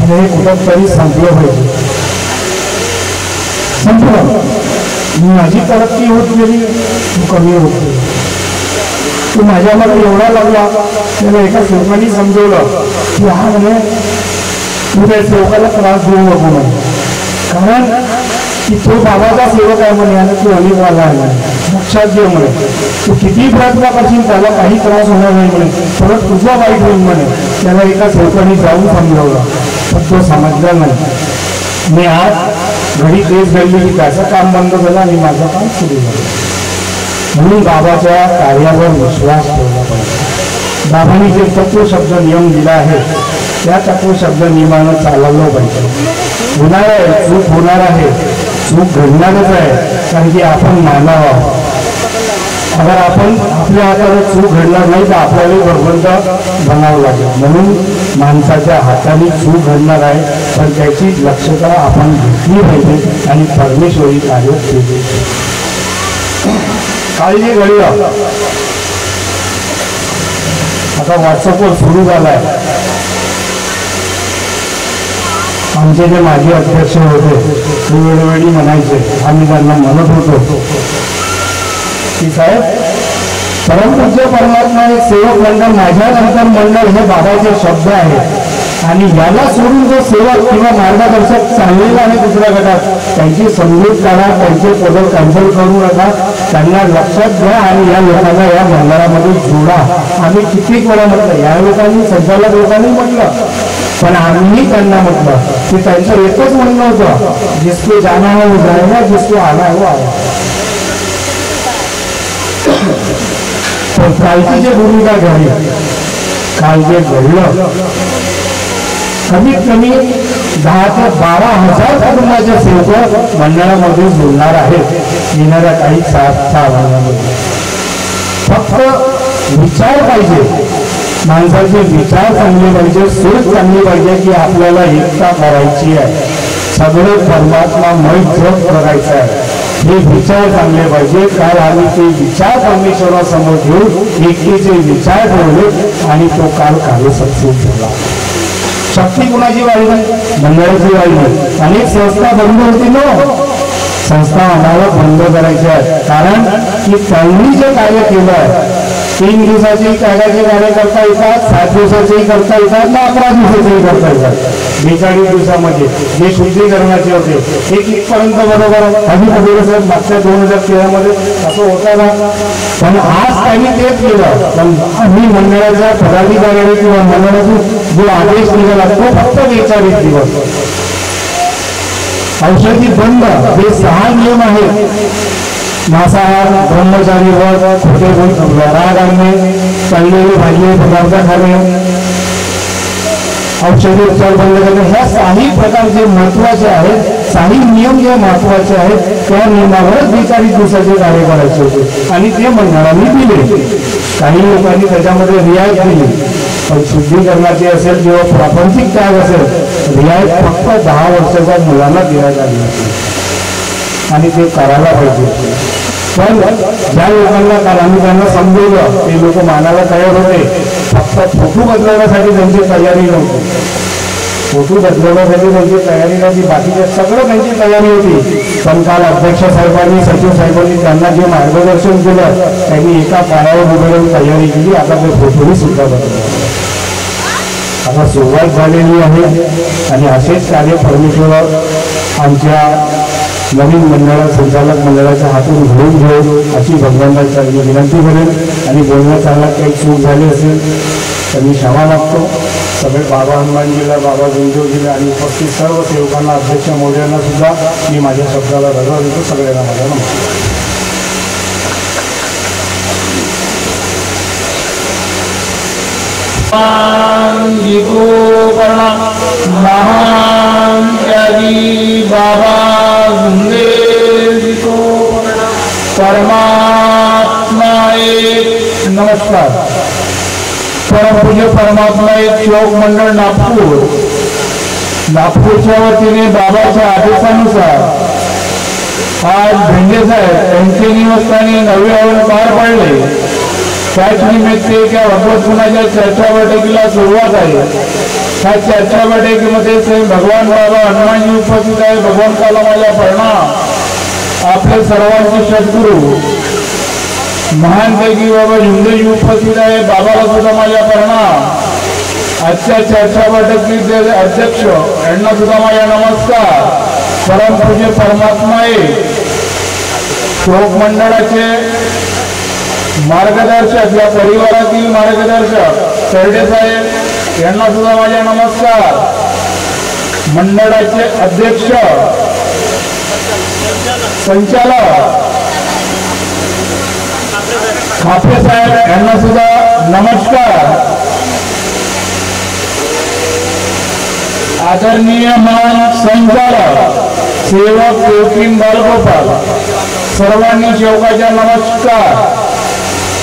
आणि हे कुठं तरी संपलं पाहिजे. संपलं. माझी तरक्की होत गेली, तू कमी होत गेली. तू माझ्यामध्ये एवढा लागला. त्याला एका सेवकाने समजवलं की हा म्हणे तू त्या सेवकाला त्रास देऊ नको म्हणे, कारण की तो बाबाचा सेवक आहे म्हणे आणि तू अलिकवाला आहे. लक्षात घे म्हणे, तू किती प्रयत्न करशील त्याला काही त्रास होणार नाही म्हणे, परत तुझा वाईट होईल म्हणे. त्याला एका सेवकाने जाऊन समजवलं पण तो समजला नाही. मी आज घडी तेच घडली की त्याचं काम बंद झालं आणि माझं काम सुरू झालं. म्हणून बाबाच्या कार्यावर विश्वास ठेवला पाहिजे. बाबांनी जे तत्व शब्द नियम दिला आहे त्या तत्व शब्द नियमानं चालवलं पाहिजे. होणार आहे, चूक होणार आहे, चूक घडणारच आहे, कारण की आपण मानव आहोत. अगर आपण आपल्या हाताने चूक घडणार नाही तर आपल्याला भगवंत बनावं लागेल. म्हणून माणसाच्या हाताने चूक घडणार आहे पण त्याची दक्षता आपण घेतली पाहिजे आणि परमेश्वरी कार्य केले. काळजी घडलं. आता व्हॉट्सअपवर सुरू झालाय. आमचे जे माजी अध्यक्ष होते ते वेळोवेळी म्हणायचे, आम्ही त्यांना म्हणत होतो की साहेब परमपूज्य परमात्मा एक सेवक मंडळ माझ्यानंतर मंडळ हे बाबाचे शब्द आहेत आणि याला सोडून जो सेवक किंवा मार्गदर्शक चाललेला आहे दुसऱ्या गटात त्यांची समजूत करा, त्यांचे पद कॅन्सल करू नका, त्यांना लक्षात घ्या आणि या लोकांना या मंडळामध्ये जोडा. आम्ही कितीक वेळा म्हटलं, या लोकांनी संचालक लोकांनी म्हटलं पण आम्ही त्यांना म्हटलं की त्यांचं एकच म्हणणं होतं, जिसको जाना है वो जाएगा, जिसको आना है वो आएगा. पण कालची जे भूमिका घडली, काल जे घडलं, कमीत कमी 10 ते 12,000 कुटुंबाचे सेवक मंडळामध्ये जोडणार आहेत येणाऱ्या काही 6 महिन्यामध्ये. फक्त विचार पाहिजे, माणसाचे विचार चांगले पाहिजे, सोच चांगली पाहिजे की आपल्याला एकता करायची आहे, सगळे परमात्मामय जग करायचं आहे. हे विचार चांगले पाहिजे. काल आम्ही ते विचार परमेश्वरासमोर घेऊन एकीचे विचार ठेवले आणि तो काल कार्य सक्सेस झाला. शक्ती कुणाची वाढली? मंडळाची वाढली. अनेक संस्था बंद होती ना, संस्था आम्हाला बंद करायची आहे, कारण की त्यांनी जे कार्य केलं आहे 3 दिवसाची त्यागाचे कार्य करता येतात, 7 दिवसाचेही करता येतात ना 11 दिवसाचेही करता येतात. 42 दिवसामध्ये जे शुद्धीकरणाचे होते हे कितपर्यंत बरोबर आहे? आम्ही बघितलं मागच्या 2013 मध्ये असं होतं ना, पण आज त्यांनी तेच केलं. पण आम्ही मंडळाच्या पदाधिकाऱ्यांनी किंवा मंडळातून जो आदेश निघाला तो फक्त 42 दिवस. औषधी बंद, हे 6 नियम आहेत. मांसाहार, ब्रह्मचारी व्रत, खोटे राग आणणे, तळलेले भाजलेले पदार्थ खाणे, औषधी उपचार बंद करणे, ह्या 6 प्रकारचे महत्वाचे आहेत. 6 नियम जे महत्वाचे आहेत त्या नियमावरच 42 दिवसाचे कार्य करायचे होते आणि ते मंडळांनी दिले. काही लोकांनी त्याच्यामध्ये रियायत दिली, पण शुद्धीकरणाची असेल किंवा प्रापंचिक त्याग असेल, रियायत फक्त 10 वर्षाच्या मुलांना देण्यात आली होती आणि ते करायला पाहिजे. पण ज्या लोकांना काल आम्ही त्यांना समजवलं ते लोक मानायला तयार होते, फक्त फोटो बदलवण्यासाठी त्यांची तयारी नव्हती. फोटो बदलवण्यासाठी त्यांची तयारी नव्हती, बाकीच्या सगळं त्यांची तयारी होती. पण काल अध्यक्ष साहेबांनी सचिव साहेबांनी त्यांना जे मार्गदर्शन केलं त्यांनी एका पायावर उभे राहून तयारी केली. आता ते फोटोही सुद्धा बदलले. आता सुरुवात झालेली आहे आणि असेच कार्य परमेश्वर आमच्या नवीन मंडळात संचालक मंडळाच्या हातून घेऊन घेऊ अशी भगवानाची विनंती करेन. आणि बोलण्यात चांगला काही चूक झाली असेल तर मी क्षमा मागतो. सगळे बाबा हनुमानजीला, बाबा गुंजोजीला आणि उपस्थित सर्व सेवकांना, अध्यक्ष महोदयांना सुद्धा मी माझ्या शब्दाला रजा देतो. सगळ्यांना माझा नमस्कार. महान त्यागी बाबा परमात्मा एक. नमस्कार. परमपूज्य परमात्मा एक सेवक मंडळ नागपूरच्या वतीने बाबाच्या आदेशानुसार आज भेंडे साहेब यांचे निवासस्थानी 9वे हवन पार पडले. त्याच निमित्त त्या भगवत गुणाच्या चर्चा बैठकीला सुरुवात आहे. त्या चर्चा बैठकीमध्ये भगवान बाबा हनुमानजी उपस्थित आहे. भगवंताला माझा प्रणाम. आपले सर्वांचे सद्गुरू महान पैकी बाबा झुंदेजी उपस्थित आहे. बाबाला सुद्धा माझा प्रणाम. आजच्या चर्चा बैठकीचे अध्यक्ष यांना सुद्धा माझा नमस्कार. परमपूज्य परमात्मा सेवक मंडळाचे मार्गदर्शक, या परिवारातील मार्गदर्शक सरडे साहेब यांना सुद्धा माझा नमस्कार. मंडळाचे अध्यक्ष संचालक खापे साहेब यांना सुद्धा नमस्कार. आदरणीय मान संचालक सेवक देवकीन बालगोपाल सर्वांनी सेवकाच्या नमस्कार.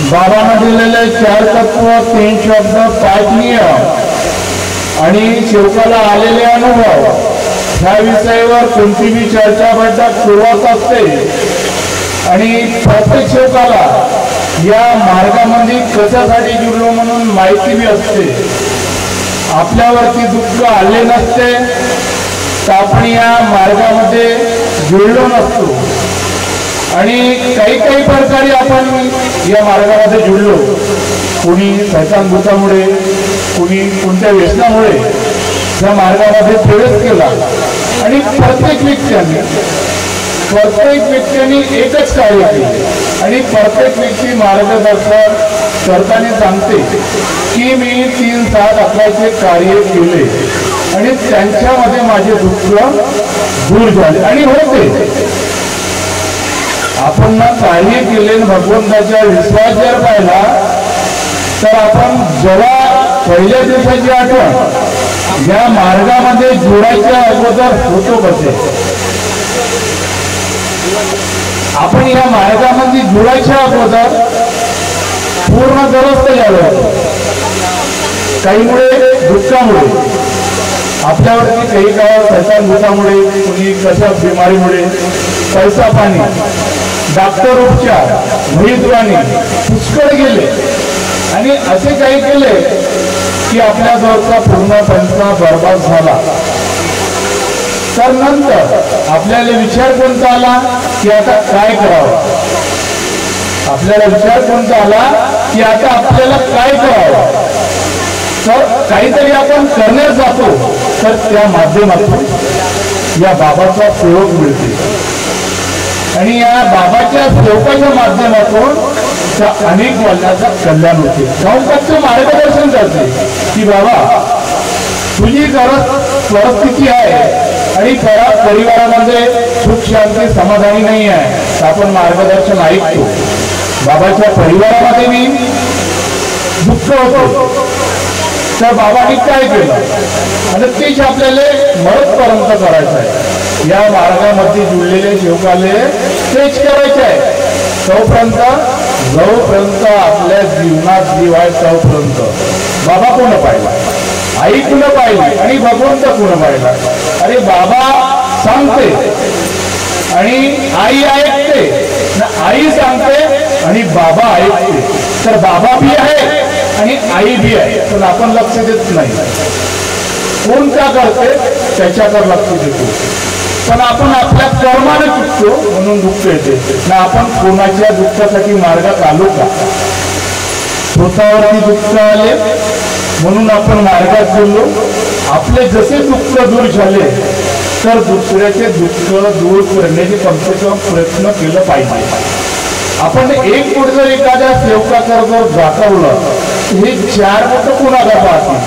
बाबांना दिलेले 4 तत्व, 3 शब्द, 5 नियम आणि सेवकाला आलेले अनुभव ह्या विषयावर कोणतीही चर्चा बैठक सुरुवात असते. आणि प्रत्येक सेवकाला या मार्गामध्ये कशासाठी जुळलो म्हणून माहिती बी असते. आपल्यावरती दुःख आले नसते तर आपण या मार्गामध्ये जुळलो नसतो. आणि काही काही प्रकारे आपण या मार्गामध्ये जुळलो. कोणी सैतानभूतामुळे, कोणी कोणत्या व्यसनामुळे या मार्गामध्ये प्रवेश केला. आणि प्रत्येक व्यक्तीने एकच कार्य केले. आणि प्रत्येक व्यक्ती मार्गदर्शन करताना सांगते की मी 3-7-11चे कार्य केले आणि त्यांच्यामध्ये माझे दुःख दूर झाले. आणि होते आपण कार्य केले भगवंताच्या विश्वास जर पाहिला तर आपण जेव्हा पहिल्या दिवसाची आठवण या मार्गामध्ये जोडायच्या अगोदर होतो कसे. आपण या मार्गामध्ये जोडायच्या अगोदर पूर्ण ग्रस्त झालो. काहीमुळे दुःखामुळे आपल्यावरती काही काळ सैतानभूतामुळे, कोणी कशा बिमारीमुळे, पैसा पाणी, डॉक्टर उपचार, भयद्वानी पुष्कळ गेले आणि असे काही केले की आपल्या जवळचा पूर्ण पैसा बर्बाद झाला. तर नंतर आपल्याला विचार कोणता आला की आता काय करावं. आपल्याला विचार कोणता आला की आता आपल्याला काय करावं. तर काहीतरी आपण करण्यास जातो तर त्या माध्यमातून या बाबाचा सेवक मिळते. आणि या बाबाच्या सेवकाच्या माध्यमातून त्या अनेक वर्णाचा कल्याण होते. गावकाचं मार्गदर्शन करते की बाबा तुझी परिस्थिती आहे आणि परिवारामध्ये सुख शांती समाधानी नाही आहे तर आपण मार्गदर्शन ऐकतो. बाबाच्या परिवारामध्ये मी दुःख होतो तर बाबांनी काय केलं आणि तेच आपल्याला मरतपर्यंत करायचं आहे. या मार्गामध्ये जुळलेले सेवकाले तेच करायचे आहे. जोपर्यंत आपल्या जीवनात जीव आहे तोपर्यंत बाबा कोण पाहिला, आई कोण पाहिली आणि भगवंत कोण पाहिला. अरे बाबा सांगते आणि आई ऐकते, आई सांगते आणि बाबा ऐकते. तर बाबा बी आहे आणि आई बी आहे पण आपण लक्ष देत नाही. कोण का करते त्याच्याकडे लक्ष देतो, पण आपण आपल्या कर्माने चुकतो म्हणून दुःख येते ना. आपण कोणाच्या दुःखासाठी मार्गात आलो का? स्वतःवरती दुःख आले म्हणून आपण मार्गात गेलो. आपले जसे दुःख दूर झाले तर दुसऱ्याचे दुःख दूर करण्याचे कम से कम प्रयत्न केलं पाहिजे. आपण एक पुढे जर एखाद्या सेवकाकडे जर दाखवलं, हे 4 बोटं कुणाला पाहतील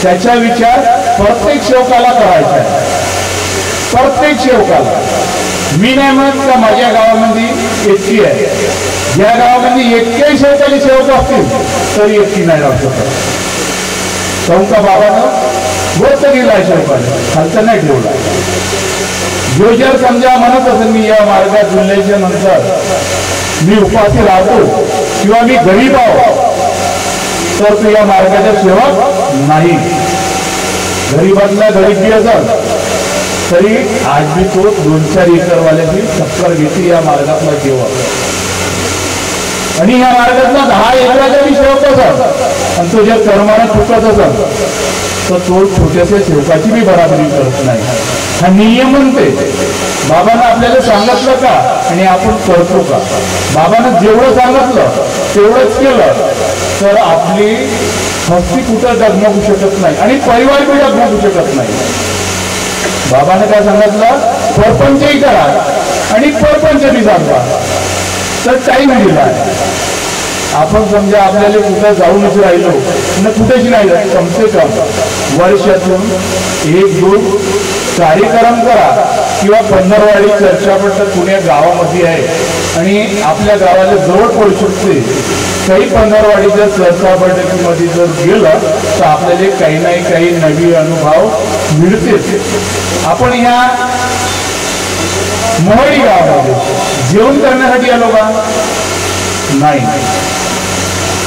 त्याचा विचार प्रत्येक सेवकाला करायचा आहे. प्रत्येक सेवकाला. मी नाही म्हणत का माझ्या गावामध्ये एकटी आहे, ज्या गावामध्ये एकट्याही सेवकाची सेवक असतील तरी एकटी नाही राहू शकत. काहून का बाबानं गोष्ट गेलाय सेवकाने, खालचं नाही ठेवला. जो जर समजा म्हणत असेल मी या मार्गात जुळल्याच्या नंतर मी उपाशी राहतो किंवा मी गरीब आहो, तर तो या मार्गाचा सेवक नाही. गरीबातला गरीब बी असेल तरी आज बी तो 2-4 एकरवाल्याची टक्कर घेते या मार्गातला सेवक. आणि या मार्गातला 10 एकराचा बी सेवक असेल आणि तो जर कर्माने चुकत असेल तर तो छोट्याशा सेवकाची बी बराबरी करत नाही. हा नियम म्हणते. बाबानं आपल्याला सांगितलं का आणि आपण करतो का? बाबानं जेवढं सांगितलं तेवढंच केलं तर आपली हस्ती कुठं डगमगू शकत नाही आणि परिवार बी डगमगू शकत नाही. बाबाने काय सांगितलं? परपंचही करा आणि परपंच बी सांगा. तर टाईम दिला. आपण समजा आपल्याला कुठं जाऊनच राहिलो न कुठेच नाही, कम से कम वर्षातून 1-2 कार्यक्रम करा किंवा पंधरवाडी चर्चापट्ट पुण्या गावामध्ये आहे आणि आपल्या गावाला जवळ पडू शकते. काही पंधरवाडीच्या चर्चापट्टीमध्ये जर गेलं तर आपल्याला काही नाही काही नवीन अनुभव मिळते. आपण ह्या मोहडी गावामध्ये जेवण करण्यासाठी आलो का? नाही,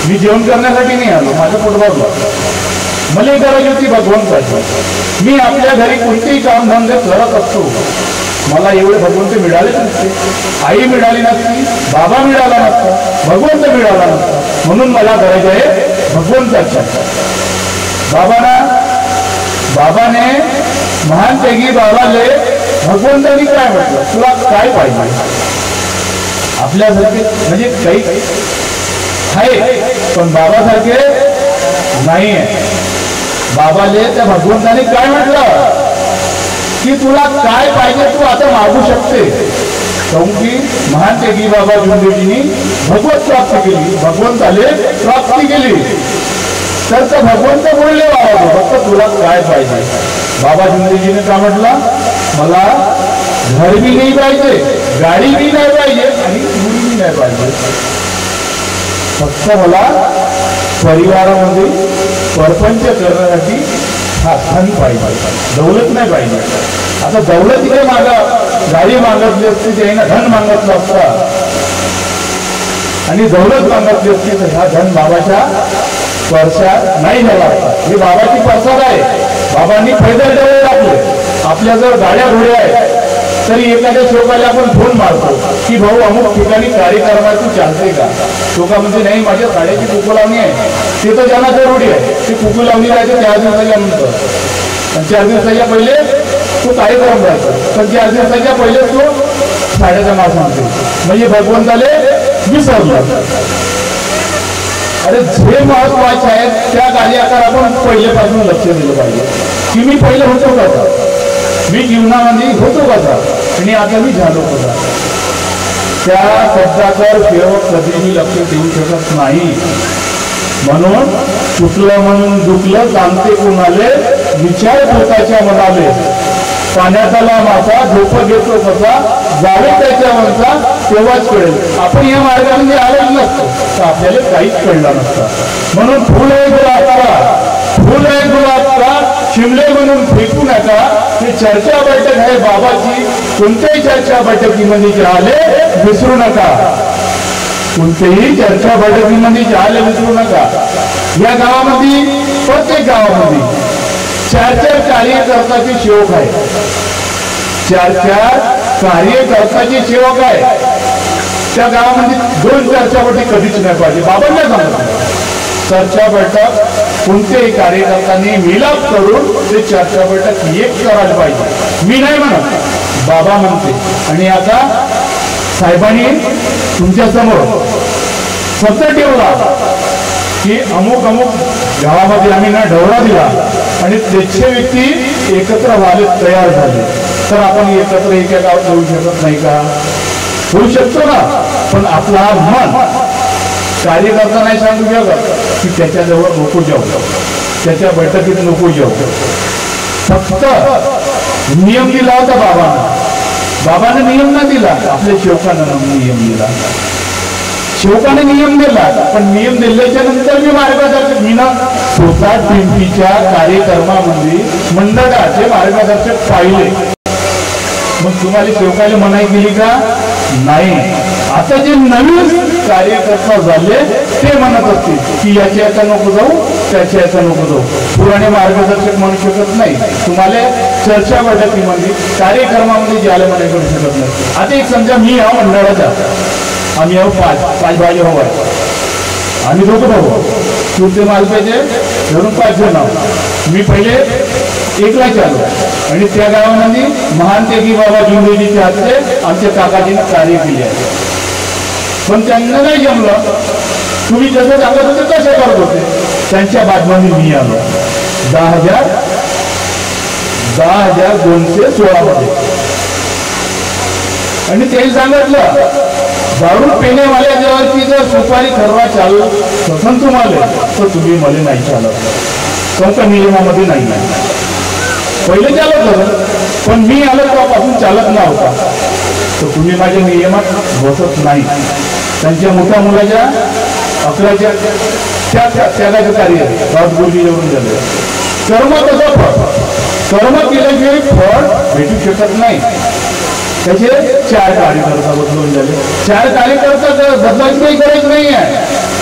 मी जेवण करण्यासाठी नाही आलो. माझं पोट भरलं. मला गरज होती भगवंताची. मी आपल्या घरी कोणतेही कामधंदे करत असतो. मला एवढे भगवंत मिळाले नसते, आई मिळाली नसती, बाबा मिळाला नसता, भगवंत मिळाला नसता. म्हणून मला गरज आहे भगवंताची. बाबाने महान त्यागी बाबाले भगवंतानी काय म्हटलं, तुला काय पाहिजे? आपल्यासारखे म्हणजे काही आहे पण बाबासारखे नाही आहे. बाबाले त्या भगवंताने काय म्हटलं की तुला काय पाहिजे तू आता मागू शकते. काऊन की महान त्यागी बाबा झुंडेजींनी भगवत प्राप्ती केली, भगवंताले प्राप्ती केली. तर भगवंत बोलले बाबा फक्त तुला काय पाहिजे. बाबा झुंडेजीने काय म्हटलं, मला घर बी नाही पाहिजे, गाडी बी नाही पाहिजे आणि मुली बी नाही पाहिजे. फक्त मला परिवारामध्ये परपंच करण्यासाठी हा धन पाहिजे, दौलत नाही पाहिजे. आता दौलत इथे गाडी मागितली असती त्याने धन मागितलं असतं आणि दौलत मागितली असती तर हा धन बाबाच्या स्पर्शात नाही झाला असता. ही बाबाची प्रसाद आहे. बाबांनी पैदल डबे टाकले. आपल्या जर गाड्या घोड्या आहेत तरी एखाद्या शोकाला आपण फोन मारतो की भाऊ अमुक ठिकाणी कार्यक्रमात तू चालते का? शोका म्हणजे नाही माझ्या साड्याची कुकू लावणी आहे, ते तर ज्यांना जरुरी आहे ते कुकू लावणी राहायचं 4 दिवसाच्या नंतर. आणि 4 दिवसाच्या पहिले तो कार्यक्रम राहतो, पण 4 दिवसाच्या पहिले तो साड्याचा नाव सांगतो. म्हणजे भगवंताले विसरलं. अरे जे महत्वाचे आहेत त्या कार्याकडे आपण पहिल्यापासून लक्ष दिलं पाहिजे की मी पहिले होतो कसा, मी जीवनामध्ये होतो कसा आणि आता मी झालो कसा. त्या शब्दावर सेवक कधीही लक्ष देऊ शकत नाही. म्हणून चुकलं म्हणून दुखलं सांगते कुणाले, विचार पोताच्या मनाले. पाण्यातला मासा झोप घेतो कसा, जावे त्याच्या वरचा तेव्हाच कळेल. आपण या मार्गाने आलेच नसतो तर आपल्याला काहीच कळलं नसतं. म्हणून फुल आहे गुलाब का, फुल आहे गुलाब का, शिमले म्हणून फेकू नका. ही चर्चा बैठक आहे बाबाची. कोणत्याही चर्चा बैठकीमध्ये आले विसरू नका. कोणत्याही चर्चा बैठकीमध्ये आले विसरू नका. या गावामध्ये प्रत्येक गावामध्ये 4-4 कार्यकर्त्याचे सेवक आहे. 4-4 कार्यकर्त्याचे सेवक आहे. त्या गावामध्ये 2 चर्चा बैठक कधीच नाही पाहिजे. बाबांना सांगतो चर्चा बैठक कोणत्याही कार्यकर्त्यांनी मिलाप करून ते चर्चा बैठक एक करायला पाहिजे. मी नाही म्हणत, बाबा म्हणते. आणि आता साहेबांनी तुमच्या समोर शब्द ठेवला की अमुक अमुक गावामध्ये आम्ही ना ढवळा दिला आणि त्याचे व्यक्ती एकत्र व्हायला तयार झाले, तर आपण एकत्र एका गावात येऊ शकत नाही का? होऊ शकतो ना. पण आपला मन कार्यकर्ता नाही सांगू शकत की त्याच्याजवळ नको जाऊ, त्याच्या बैठकीत नको जाऊ. फक्त नियम दिला होता बाबाने नियम न दिला, आपल्या शेवकानं नियम दिला. शेवकाने नियम दिला, पण नियम दिल्याच्या नंतर मी मार्गदर्शक मी ना स्वतः पिंपीच्या कार्यक्रमामध्ये मंडळाचे मार्गदर्शक पाहिले. मग तुम्हाला शेवकाला मनाई केली का? नाही. आता जे नवीन कार्यकर्ता झाले ते म्हणत असतील की याच्या याचा नको जाऊ, त्याच्या याचा नको जाऊ. पुराणे मार्गदर्शक म्हणू शकत नाही, तुम्हाला चर्चा बैठकीमध्ये कार्यक्रमामध्ये ज्याला मनाई करू शकत नाही. आता एक समजा मी हा मंडळाचा, आम्ही आहो पाच भाजी हवं आहे, आम्ही दोघं भाऊ तुमचे मालकाचे धरून 5 जण आहोत. मी पहिले एकला चालू आणि त्या गावामध्ये महानतेगी बाबा जुंदेजीचे हातचे आमच्या काकाजीने कार्य केले आहे. पण त्यांना नाही जमलं. तुम्ही जसं सांगत होते तसे करत होते. त्यांच्या बाजूने मी आलो 10,216 मध्ये आणि ते सांगितलं दारू पिण्यावाल्यावरती जर सुपारी ठरवा चालू तसं तुम्हाला, तर तुम्ही मला नाही चालत, तुमच्या नियमामध्ये नाही. पहिले चालत होतं, पण मी आलो तेव्हापासून चालत नव्हता, तर तुम्ही माझ्या नियमात बसत नाही. त्यांच्या मोठ्या मुलाच्या 11च्या त्यागाचं कार्य राजगुरुजी येऊन झालं. कर्म कसं फळ, कर्म केल्याशिवाय फळ भेटू शकत नाही. त्याचे 4 कार्यकर्ता बदलून झाले. 4 कार्यकर्ता बदलायची काही गरज नाही आहे.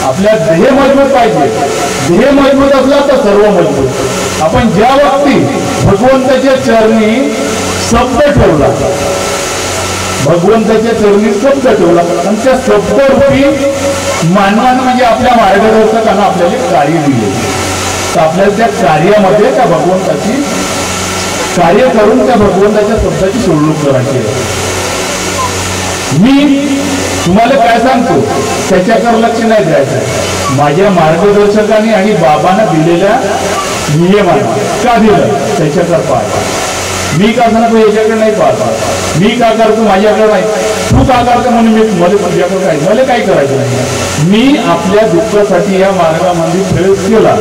आपल्या ध्येय मजबूत पाहिजे. ध्येय मजबूत असला तर सर्व मजबूत. आपण ज्या व्यक्ती भगवंताच्या चरणी शब्द ठेवला, भगवंताच्या चरणी शब्द ठेवला आणि त्या शब्दरूपी मानवानं म्हणजे आपल्या मार्गदर्शकांना आपल्याला कार्य दिले, तर आपल्याला त्या कार्यामध्ये त्या भगवंताची कार्य करून त्या भगवंताच्या शब्दाची सोडणूक करायची आहे. मी तुम्हाला काय सांगतो त्याच्याकडे लक्ष नाही द्यायचं. माझ्या मार्गदर्शकाने आणि बाबांना दिलेल्या नियमाने का दिलं त्याच्याकडे पाहतो. मी का सांगतो याच्याकडे नाही पाहतो. मी का करतो माझ्याकडे नाही, तू का करतो म्हणून मी मला तुझ्याकडे काय, मला काय करायचं नाही. मी आपल्या दुःखासाठी या मार्गामध्ये प्रयोग केला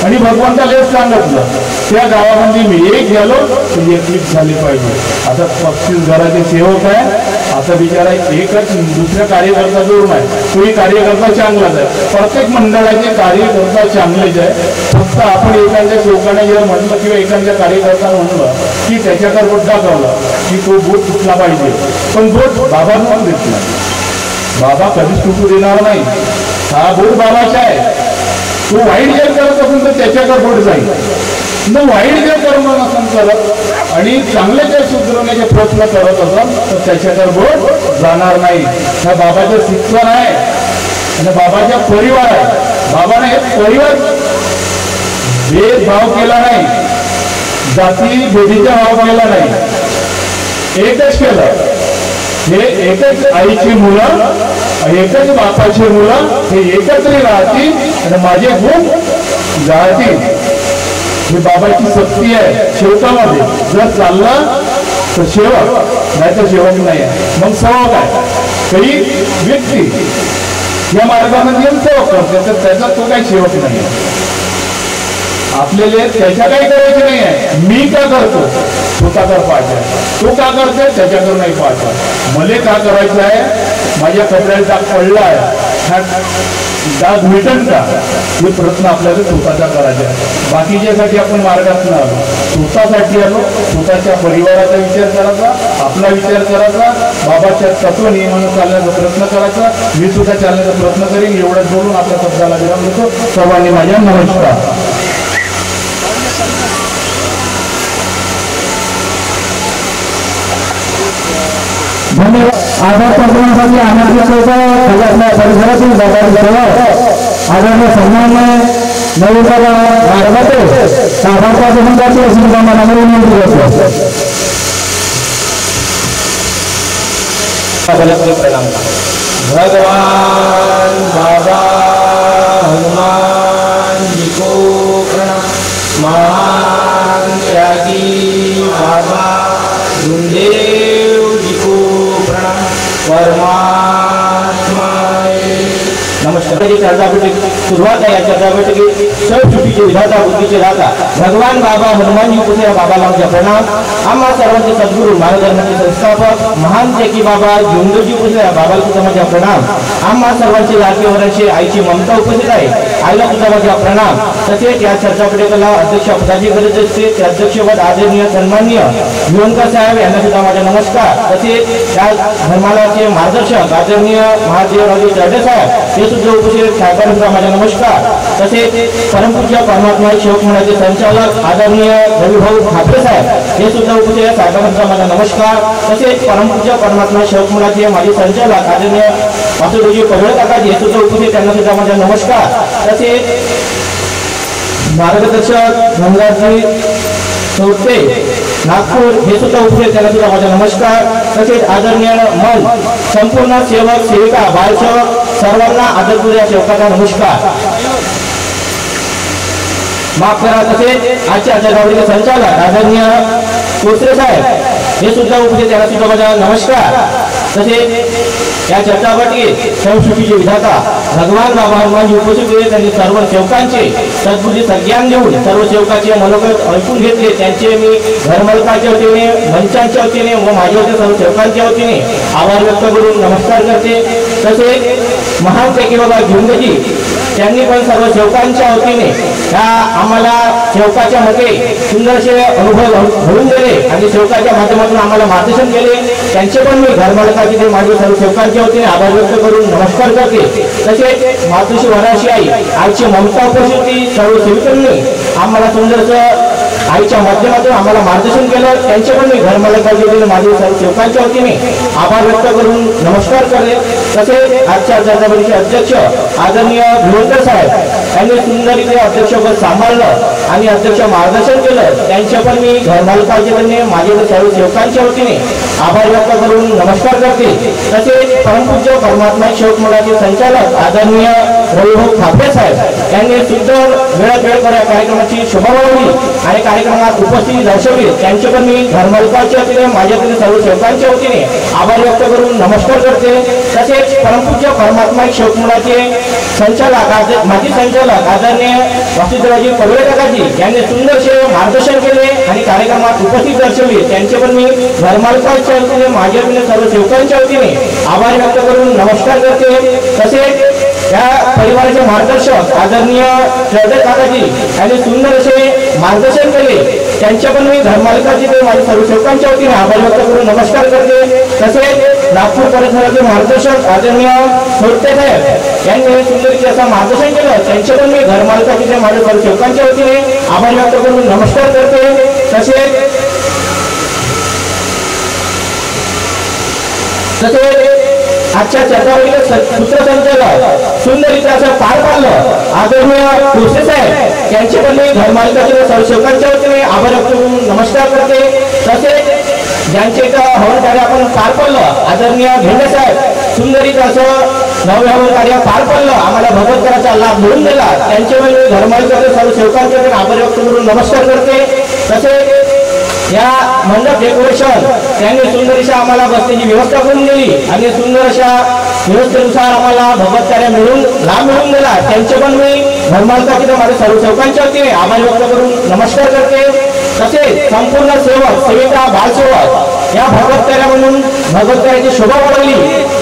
आणि भगवंताला सांगितलं त्या गावामध्ये मी एक गेलो तर एकवीस झाली पाहिजे. आता 35 घराचे सेवक आहे. आता बिचारा एकच दुसऱ्या कार्यकर्ता जोडून आहे, तोही कार्यकर्ता चांगलाच आहे. प्रत्येक मंडळाचे कार्यकर्ता चांगलेच आहे. फक्त आपण एखाद्या सेवकाने जर म्हटलं किंवा एखाद्या कार्यकर्ता म्हणलं की त्याच्याकडे बोट दाखवला की तो बोट तुटला पाहिजे, पण बोट बाबा म्हणून देत नाही. बाबा कधीच तुटू देणार नाही. हा बोट बाबाचा आहे. तो वाईट जर करत असेल तर त्याच्याकडे बोट जाईल. न वाईट जर कर्म नसेल करत आणि चांगले जर सुधारण्याचे प्रयत्न करत असेल तर त्याच्याकडे बोट जाणार नाही. हा बाबाचं शिक्षण आहे आणि बाबाचा परिवार आहे. बाबाने हे परिवार भेदभाव केला नाही, जाती भेदीचा भाव केला नाही, एकच केलं. हे एकच आईची मुलं, एकच बापाची मुलं हे एकत्र राहतील आणि माझे गुण जातील. ही बाबाची शक्ती आहे शेवकामध्ये. जर चालला तर सेवक, नाही तर सेवक नाही. मग सेवक आहे काही व्यक्ती या मार्गामध्ये सेवक करते, तर त्याचा तो काही सेवक नाही. आपल्याला त्याच्या काही करायचं नाही आहे. मी का करतो स्वतःकडे पाहायचं आहे, तो का करतोय त्याच्याकडे नाही पाहायचं. मला का करायचं आहे, माझ्या कपड्याला डाग पडला आहे, हा डाग मिटन का, हे प्रश्न आपल्याला स्वतःचा करायचा आहे. बाकीच्यासाठी आपण मार्गात न आलो, स्वतःसाठी आलो. स्वतःच्या परिवाराचा विचार करायचा, आपला विचार करायचा, बाबाच्या तत्व नियमानं चालण्याचा प्रयत्न करायचा. मी सुद्धा चालण्याचा प्रयत्न करीन. एवढंच बोलून आपल्या शब्दाला विराम देतो. सर्वांनी माझ्या नमस्कार. धन्यवाद. आभार प्रकरणासाठी आनंद परिसरातील आदरणीय सन्माननीय नवीन गारबाटे साभाचा संघाचे श्रीरामाला विनंती करतो. भगवान बाबा हनुमान जी को प्रणाम. महान त्यागी बाबा गुरुदेव जी को प्रणाम. परमात्मा नमस्कार. चर्चा बैठक सुरुवात आहे. या चर्चा बैठकीत सबचुकीचे विधाता बुद्धीचे दाता भगवान बाबा हनुमानजी पुत्र बाबाला आमचा प्रणाम. आम्हा सर्वांचे सद्गुरू मार्गदर्शनाचे संस्थापक महान त्यागी बाबा जोंदोजी पुत्र बाबाला सुद्धा माझा प्रणाम. आम्हा सर्वांचे लाडके वरांचे आईची ममता उपस्थित आहे. आईला सुद्धा माझा प्रणाम. तसेच या चर्चा बैठकीला अध्यक्ष पदाची गरज असते ते अध्यक्षपद आदरणीय सन्माननीय विवंकर साहेब यांना सुद्धा माझा नमस्कार. तसेच या धर्मालाचे मार्गदर्शक आदरणीय महादेवरावजी तरडे साहेब हे सुद्धा उपस्थित साहेबांना सुद्धा माझा नमस्कार. तसेच परमपूज्य परमात्मा सेवक मंडळाचे संचालक आदरणीय रविभाऊ ठाकरे साहेब हे सुद्धा उपस्थित साहेबांना सुद्धा माझा नमस्कार. तसेच परमपूज्य परमात्मा सेवक मंडळाचे माजी संचालक आदरणीय वासुदेवजी पगळे काकाजी हे सुद्धा उपस्थित त्यांना सुद्धा माझा नमस्कार. तसेच मार्गदर्शक गंगाजी सोडते नागपूर हे सुद्धा उपस्थित त्यांना सुद्धा माझा नमस्कार. तसेच आदरणीय मन संपूर्ण सेवक सेविका बालसेवक सर्वांना आदरपूर्वक सेवकाचा नमस्कार. माफ करा. तसेच आजच्या जगावरील संचालक आदरणीय कोसरे साहेब हे सुद्धा उपस्थित त्यांना सुद्धा माझा नमस्कार. तसेच या चर्चा बैठकीत संस्कृतीचे विधाता भगवान बाबा हनुमानजी उपस्थित होते. त्यांनी सर्व सेवकांचे सद्बुद्धी सज्ञान देऊन सर्व सेवकाचे मनोगत ऐकून घेतले. त्यांचे मी घरमालकाच्या वतीने मंचांच्या वतीने व माझ्या सर्व सेवकांच्या वतीने आभार व्यक्त करून नमस्कार करते. तसेच महान त्यागी बाबा घेऊनजी त्यांनी पण सर्व सेवकांच्या वतीने ह्या आम्हाला सेवकाच्या मध्ये सुंदरसे अनुभव घडून दिले आणि सेवकाच्या माध्यमातून आम्हाला मार्गदर्शन केले. त्यांचे पण मी घरमालकाचे ते माझे सर्व सेवकांच्या वतीने आभार व्यक्त करून नमस्कार करते. तसेच मातृश्री वराशी आई आईची ममता उपस्थिती सर्व सेविकांनी आम्हाला सुंदरसं आईच्या माध्यमातून आम्हाला मार्गदर्शन केलं. त्यांचे पण मी घरमालकाचे वतीने माझे सर्व सेवकांच्या वतीने आभार व्यक्त करून नमस्कार करते. तसेच आजच्या चर्चा बैठकीचे अध्यक्ष आदरणीय विवंकर साहेब यांनी सुंदररीत्या अध्यक्षपद सांभाळलं आणि अध्यक्ष मार्गदर्शन केलं. त्यांच्या पण मी घरमालकाच्या वतीने माझे सर्व सेवकांच्या वतीने आभार व्यक्त करून नमस्कार करते. तसेच परमपूज्य परमात्मा सेवक मंडळाचे संचालक आदरणीय रविभाऊ ठाकरे साहेब यांनी सुंदर वेळात वेळ या कार्यक्रमाची शोभा वाढवली आणि कार्यक्रमात उपस्थिती दर्शवली. त्यांचे पण मी घरमालकाच्या वतीने माझ्याकडे सर्व सेवकांच्या वतीने आभार व्यक्त करून नमस्कार करते. तसेच परमपूज्य परमात्मा सेवक मंडळाचे संचालक माजी संचालक आदरणीय वासुदेवजी पगळे काकाजी यांनी सुंदरसे मार्गदर्शन केले आणि कार्यक्रमात उपस्थित दर्शवली. त्यांचे पण मी घरमालकाच्या वतीने माझ्या सर्व सेवकांच्या वतीने आभार व्यक्त करून नमस्कार करते. तसेच या परिवाराचे मार्गदर्शक आदरणीय तरडे काकाजी यांनी सुंदर असे मार्गदर्शन केले. त्यांच्या पण मी घरमालकाची ते माझ्या सर्व सेवकांच्या वतीने आभार व्यक्त करून नमस्कार करते. तसेच नागपूर परिसराचे मार्गदर्शक आदरणीय सोडते साहेब यांनी सुंदर असं मार्गदर्शन केलं. त्यांचे पण मी घरमालकाची ते माझ्या सर्व सेवकांच्या वतीने आभार व्यक्त करून नमस्कार करते. तसेच आजच्या चर्चावरील सूत्रसंचालक सुंदररीत्या असं पार पाडलं आदरणीय कोसरे साहेब यांचे पण मी घरमालकाच्या सर्व सेवकांच्या वतीने आभार व्यक्त करून नमस्कार करते. तसेच ज्यांचे हवन कार्य आपण पार पाडलं आदरणीय भेंडे साहेब सुंदररीत्या असं नवहवन कार्य पार पाडलं आम्हाला भगवंतराचा लाभ मिळून दिला. त्यांचे पण मी घरमालकाच्या सर्व सेवकांच्या वतीने आभार व्यक्त करून नमस्कार करते. तसेच या मंडप डेकोरेशन त्यांनी सुंदर अशा आम्हाला बसण्याची व्यवस्था करून दिली आणि सुंदर अशा व्यवस्थेनुसार आम्हाला भगवत कार्य लाभ मिळून दिला. त्यांचे पण मी घरमालकाचे माझ्या सर्व सेवकांच्या वतीने आभार व्यक्त करून नमस्कार करते. तसेच संपूर्ण सेवक सेविका बालसेवक या भगवत कार्य म्हणून भगवत कार्याची शोभा वाढवली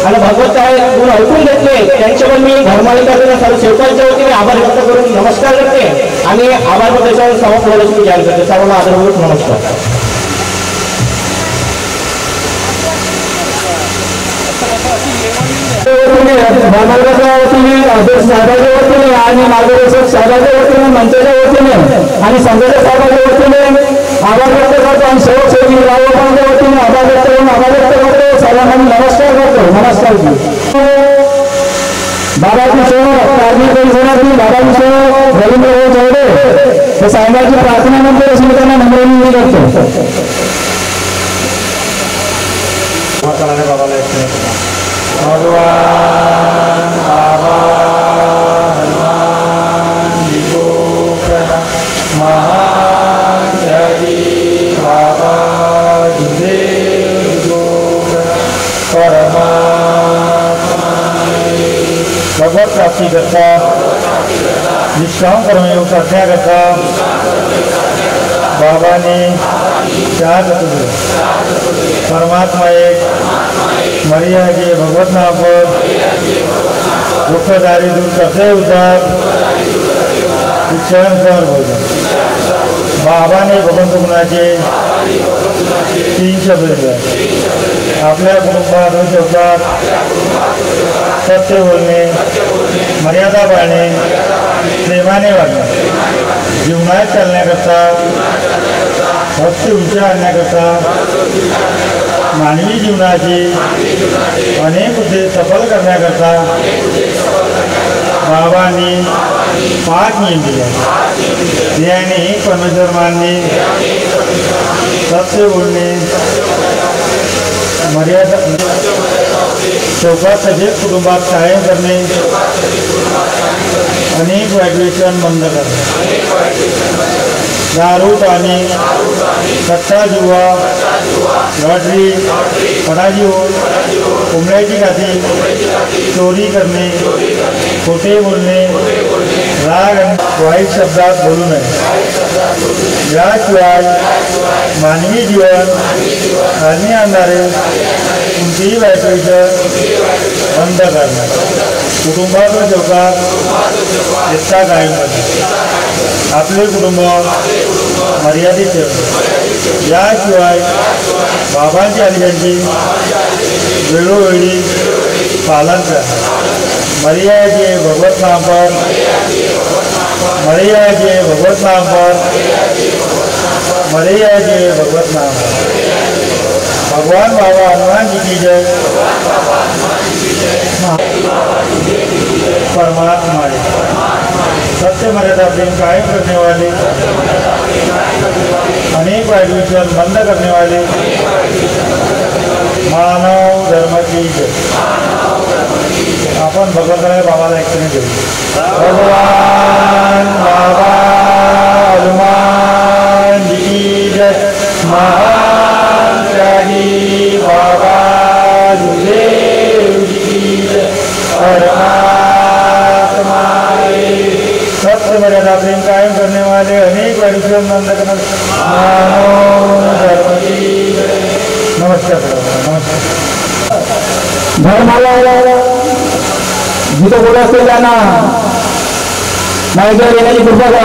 आणि भगवत कार्य गुण ऐकून घेतले. त्यांचे पण मी घरमालकाचे सर्व सेवकांच्या वतीने आभार व्यक्त करून नमस्कार करते आणि आभार प्रदर्शन समाप्त जाहीर करते. सर्वांना आदरपूर्वक नमस्कार. घरमालकाच्या वतीने अध्यक्ष साहेबांच्या वतीने आणि मार्गदर्शक साहेबांच्या वतीने मंचाच्या वतीने आणि संघाच्या साहेबांच्या वतीने आभार व्यक्त करतो आणि सेवक सेवकी गावोपांच्या वतीने आभार व्यक्त करून आभार व्यक्त करतो. सर्वांना नमस्कार करतो. नमस्कार. बाबाजी सेवक कार्मिक परिसरातील बाबाजी सेवक रवींद्र चौडे हे साहेबांची प्रार्थनेनंतर स्मृतांना नम्र विनंती करतो. बाबाला भगवान बाबा हनुमान जी को प्रणाम. महान हरि बाबा गुरुदेव को प्रणाम. भगवत प्राप्ति करता निष्काम कर्मयोग साधना करता बाबा ने त्याग परमात्मा एक मरिया के भगवत नाम पर दुख दारिद्र दूर करते उतार शिक्षण सर बोल. बाबा ने भगवंत गुणाचे 3 शब्द दिले. आपल्या कुटुंबात शब्दात सत्य बोलणे, मर्यादा पाळणे, प्रेमाने वागणे, जीवनात चालण्याकरता भक्ती उंची आणण्याकरता मानवी जीवनाची अनेक उद्देश सफल करण्याकरता बाबांनी 5 नियम दिले. ध्येयाने परमेश्वर मानणे, सत्य बोलणे, मर्यादा चौकात सजेत कुटुंबात कायम करणे, अनेक वाईट व्यसन बंद करणे, दारू पाणी, सट्टा जुवा, लॉटरी, फटाजीव, कोंबड्याची खाती, चोरी करणे, खोटे बोलणे, राग आणि वाईट शब्दात बोलू नये. याशिवाय मानवी जीवन हानी आणणारे कोणतेही वाईट व्यसन बंद करणे, कुटुंबात व चौकात एकता कायम करणे, आपले कुटुंब मर्यादित ठेवणे. याशिवाय बाबांच्या आदेशांची वेळोवेळी पालन करणे. मरिया के भगवत नाम पर, मरिया के भगवत नाम पर, मरिया के भगवत नाम पर. भगवान बाबा हनुमान जी की जय. परमात्मा सत्य मर्यादा प्रेम कायम करने वाले, अनेक वाईट व्यसन बंद करने वाले मानव धर्म की जय. आपण भगवंताला बाबाला ऐकून घेऊ. भगवान बाबा हनुमान जी की जय. महान हरि बाबा गुरुदेव जी की जय. परमात्मा सत्य मर्यादा प्रेम कायम करने वाले, अनेक वाईट व्यसन बंद करने मानव धर्म की जय. नमस्कार. नमस्कार. धर्माला जिथं बोलत असते त्यांना माहिती येण्याची कृपा करा.